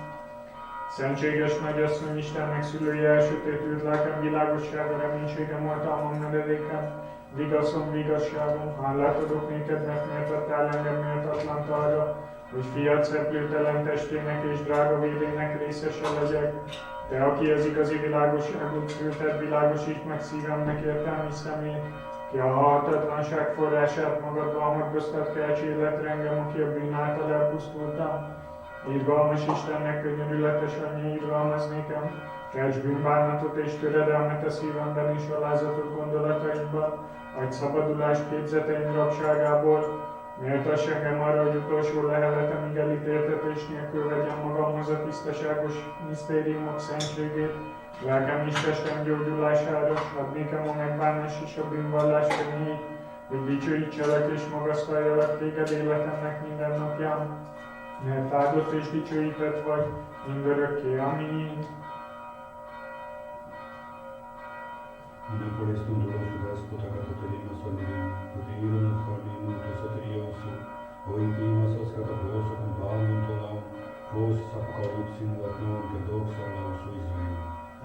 S2: Szentséges nagyasszony, Isten megszülője, elsötétült lelkem világossága, reménységem, oltalmam, menedékem, vigaszom, vigasságom, hálát adok néked, mert méltattál engem méltatlant arra, hogy fiad szeplőtelen testének és drága vérének részese legyek. Te, aki az igazi világosságot szülted, világosíts meg szívemnek értelmi szemét, ki a halhatatlanság forrását magadban hordoztat, kelts életre engem, aki a bűn által elpusztultam. Irgalmas Istennek könyörületes anyja, irgalmaz nékem, kelts bűnbánatot és töredelmet a szívemben és alázatot gondolataimban, adj szabadulást képzeteim rabságából, méltass engem arra, hogy utolsó leheletemig elítéltetés nélkül vegyem magamhoz a tisztaságos misztériumok szentségét, lelkem és testem gyógyulására, add nékem a megbánás és a bűnvallás reményt, hogy dicsőítselek és magasztaljalak téged életemnek minden napján, mert áldott és dicsőített vagy mindörökké. Amin.
S1: Por esto un dolor sudas potaka totelina solvim, proteiro no solvim, to soteriosu, oi timas ascata proso con palmum tolam, vos apocalypsim latnon pedoxa lausu Izrael.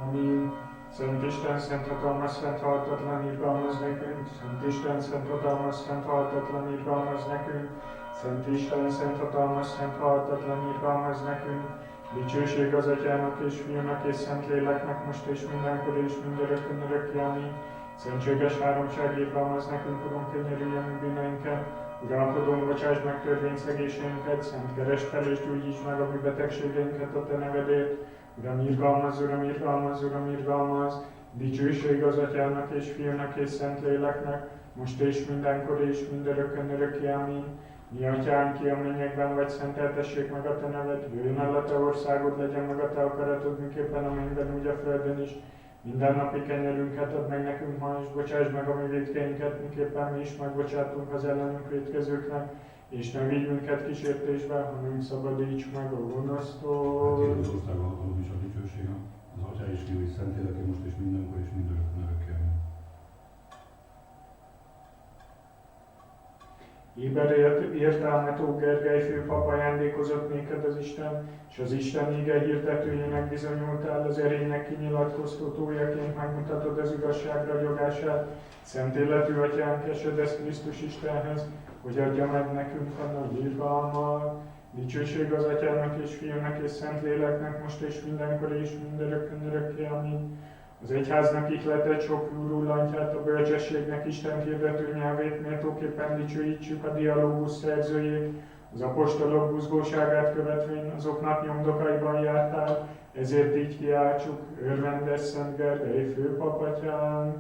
S2: Amin. Szent Isten, szent hatalmas, szent halhatatlan, irgalmaz nekünk. Szent Isten, szent hatalmas, szent halhatatlan, irgalmaz nekünk. Szent Isten, szent hatalmas, szent halhatatlan, irgalmaz nekünk. Dicsőség az Atyának és Fiúnak és Szentléleknek most és mindenkor és mindörökkön örökké. Amin. Szentséges háromság, irgalmaz nekünk, Urunk, könyörülj a mi bűneinken. Uralkodónk, bocsáss meg törvényszegéseinket, szent keresd fel és gyógyítsd meg a mi betegségeinket a te nevedért. Uram, irgalmaz, Uram, irgalmaz, Uram, irgalmaz. Dicsőség az Atyának és Fiúnak és Szentléleknek, most és mindenkor és mindörökkön örökké. Amin. Mi Atyánk, ki a mennyekben vagy, szenteltessék meg a te neved, jöjjön el a te országod, legyen meg a te akaratod, miképpen a mennyben, úgy a földön is. Mindennapi kenyerünket add meg nekünk ma, és bocsáss meg a mi vétkeinket, miképpen mi is megbocsátunk az ellenünk vétkezőknek, és ne vigy minket kísértésbe, hanem szabadíts meg a gonosztól.
S1: Mert az országban hatalom és a dicsőség, az Atyá és Fiú és Szentlélek, most és mindenkor és mindörökkön örökké.
S2: Éber értelmet, ó Gergely főpap, ajándékozott néked az Isten, és az Isten íge hirdetőjének bizonyultál, az erénynek kinyilatkoztatójaként megmutatod az igazság ragyogását. Szent életű Atyánk, esedez Krisztus Istenhez, hogy adja meg nekünk a nagy irgalmat. Dicsőség az Atyának és Fiúnak és Szentléleknek, most és mindenkor és mindörökkön örökké. Amin. Az egyháznak ihletett sok úrulantját, a bölcsességnek Isten hirdető nyelvét méltóképpen dicsőítsük a dialógus szerzőjét, az apostolok buzgóságát követvén azoknak nyomdokaiban jártál, ezért így kiáltsuk, örvendes Szent Gergely főpapatyánk.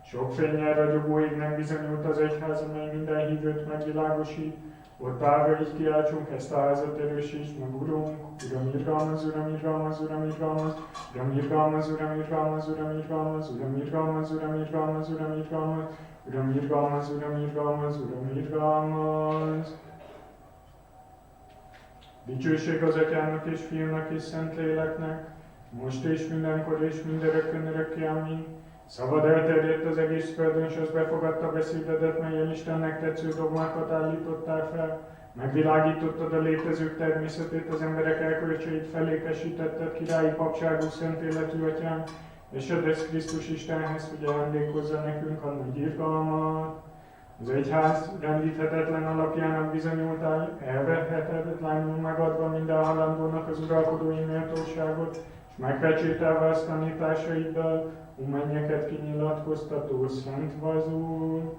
S2: Sok fénnyel ragyogó égnek bizonyult az egyház, amely minden hívőt megvilágosít, ott állva így kiáltsunk, ezt a házat erősítsd meg, Urunk, Uram irgalmaz, Uram irgalmaz, Uram irgalmaz, Uram irgalmaz, Uram irgalmaz, Uram irgalmaz, Uram irgalmaz, Uram irgalmaz, Uram irgalmaz, Uram irgalmaz, Uram irgalmaz, Uram irgalmaz. Dicsőség az Atyának és Fiúnak és Szentléleknek, most és mindenkor és mindörökkön örökké, amin. Szabad elterjedt az egész földön, és az befogadta beszédedet, mellyel Istennek tetsző dogmákat állítottál fel. Megvilágítottad a létezők természetét, az emberek elkölcseit felékesítetted, királyi papságú szent életű Atyánk, és edesz Krisztus Istenhez, hogy ajándékozza nekünk a nagy irgalmat. Az egyház rendíthetetlen alapjának bizonyultál, elvehetetlenül megadva minden halandónak az uralkodói méltóságot, és megpecsételve azt tanításaiddal, mennyeket kinyilatkoztató Szent Vazul.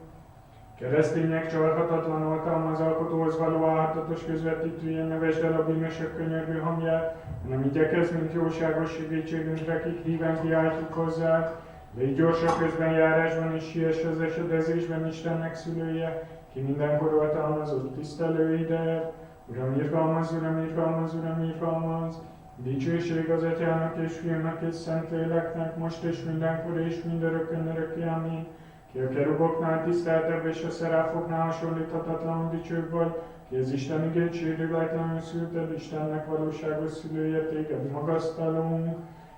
S2: Keresztények csalhatatlan oltalma az alkotóhoz való álhatatos közvetítője, nevesd el a bűnösök könyörgő hangját, hanem igyekezz, mint jóságos segítségünkre, kik híven kiáltjuk hozzá. Légy gyors a közbenjárásban és siess az esedezésben, Istennek szülője, ki mindenkor oltalmazott tisztelőidet. Uram irgalmaz, Uram irgalmaz, Uram irgalmaz. Dicsőség az Atyának és Fiúnak és Szentléleknek, most és mindenkor és mindörökkön örökké, amin. Ki a keruboknál tiszteltebb és a szeráfoknál hasonlíthatatlanul dicsőbb vagy, ki az Isten igét sérületlenül szülted, Istennek valóságos szülője, téged magasztalunk.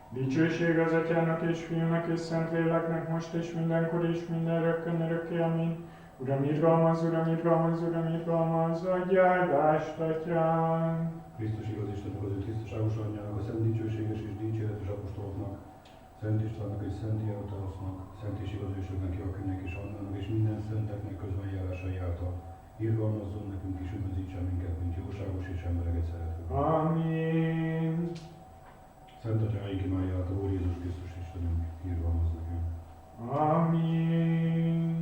S2: Dicsőség az Atyának és Fiúnak és Szentléleknek, most és mindenkor és mindenrökkön örökké, amin. Uram irgalmaz, Uram irgalmaz, Uram irgalmaz, adj áldást, Atyánk!
S1: Krisztus igaz Istennek, az ő tisztaságos anyjának, a szent dicsőséges és dicséretes apostoloknak, Szent Istvánnak és Szent Hierotheosznak, szent és igaz ősöknek, Joakimnek és Annának és minden szenteknek közbenjárásai által irgalmazzon nekünk és üdvözítsen minket, mint jóságos és embereket szerető.
S2: Amin.
S1: Szent Atyáig imádja át a Úr Jézus Krisztus Istenünk, irgalmaz nekünk.
S2: Amin.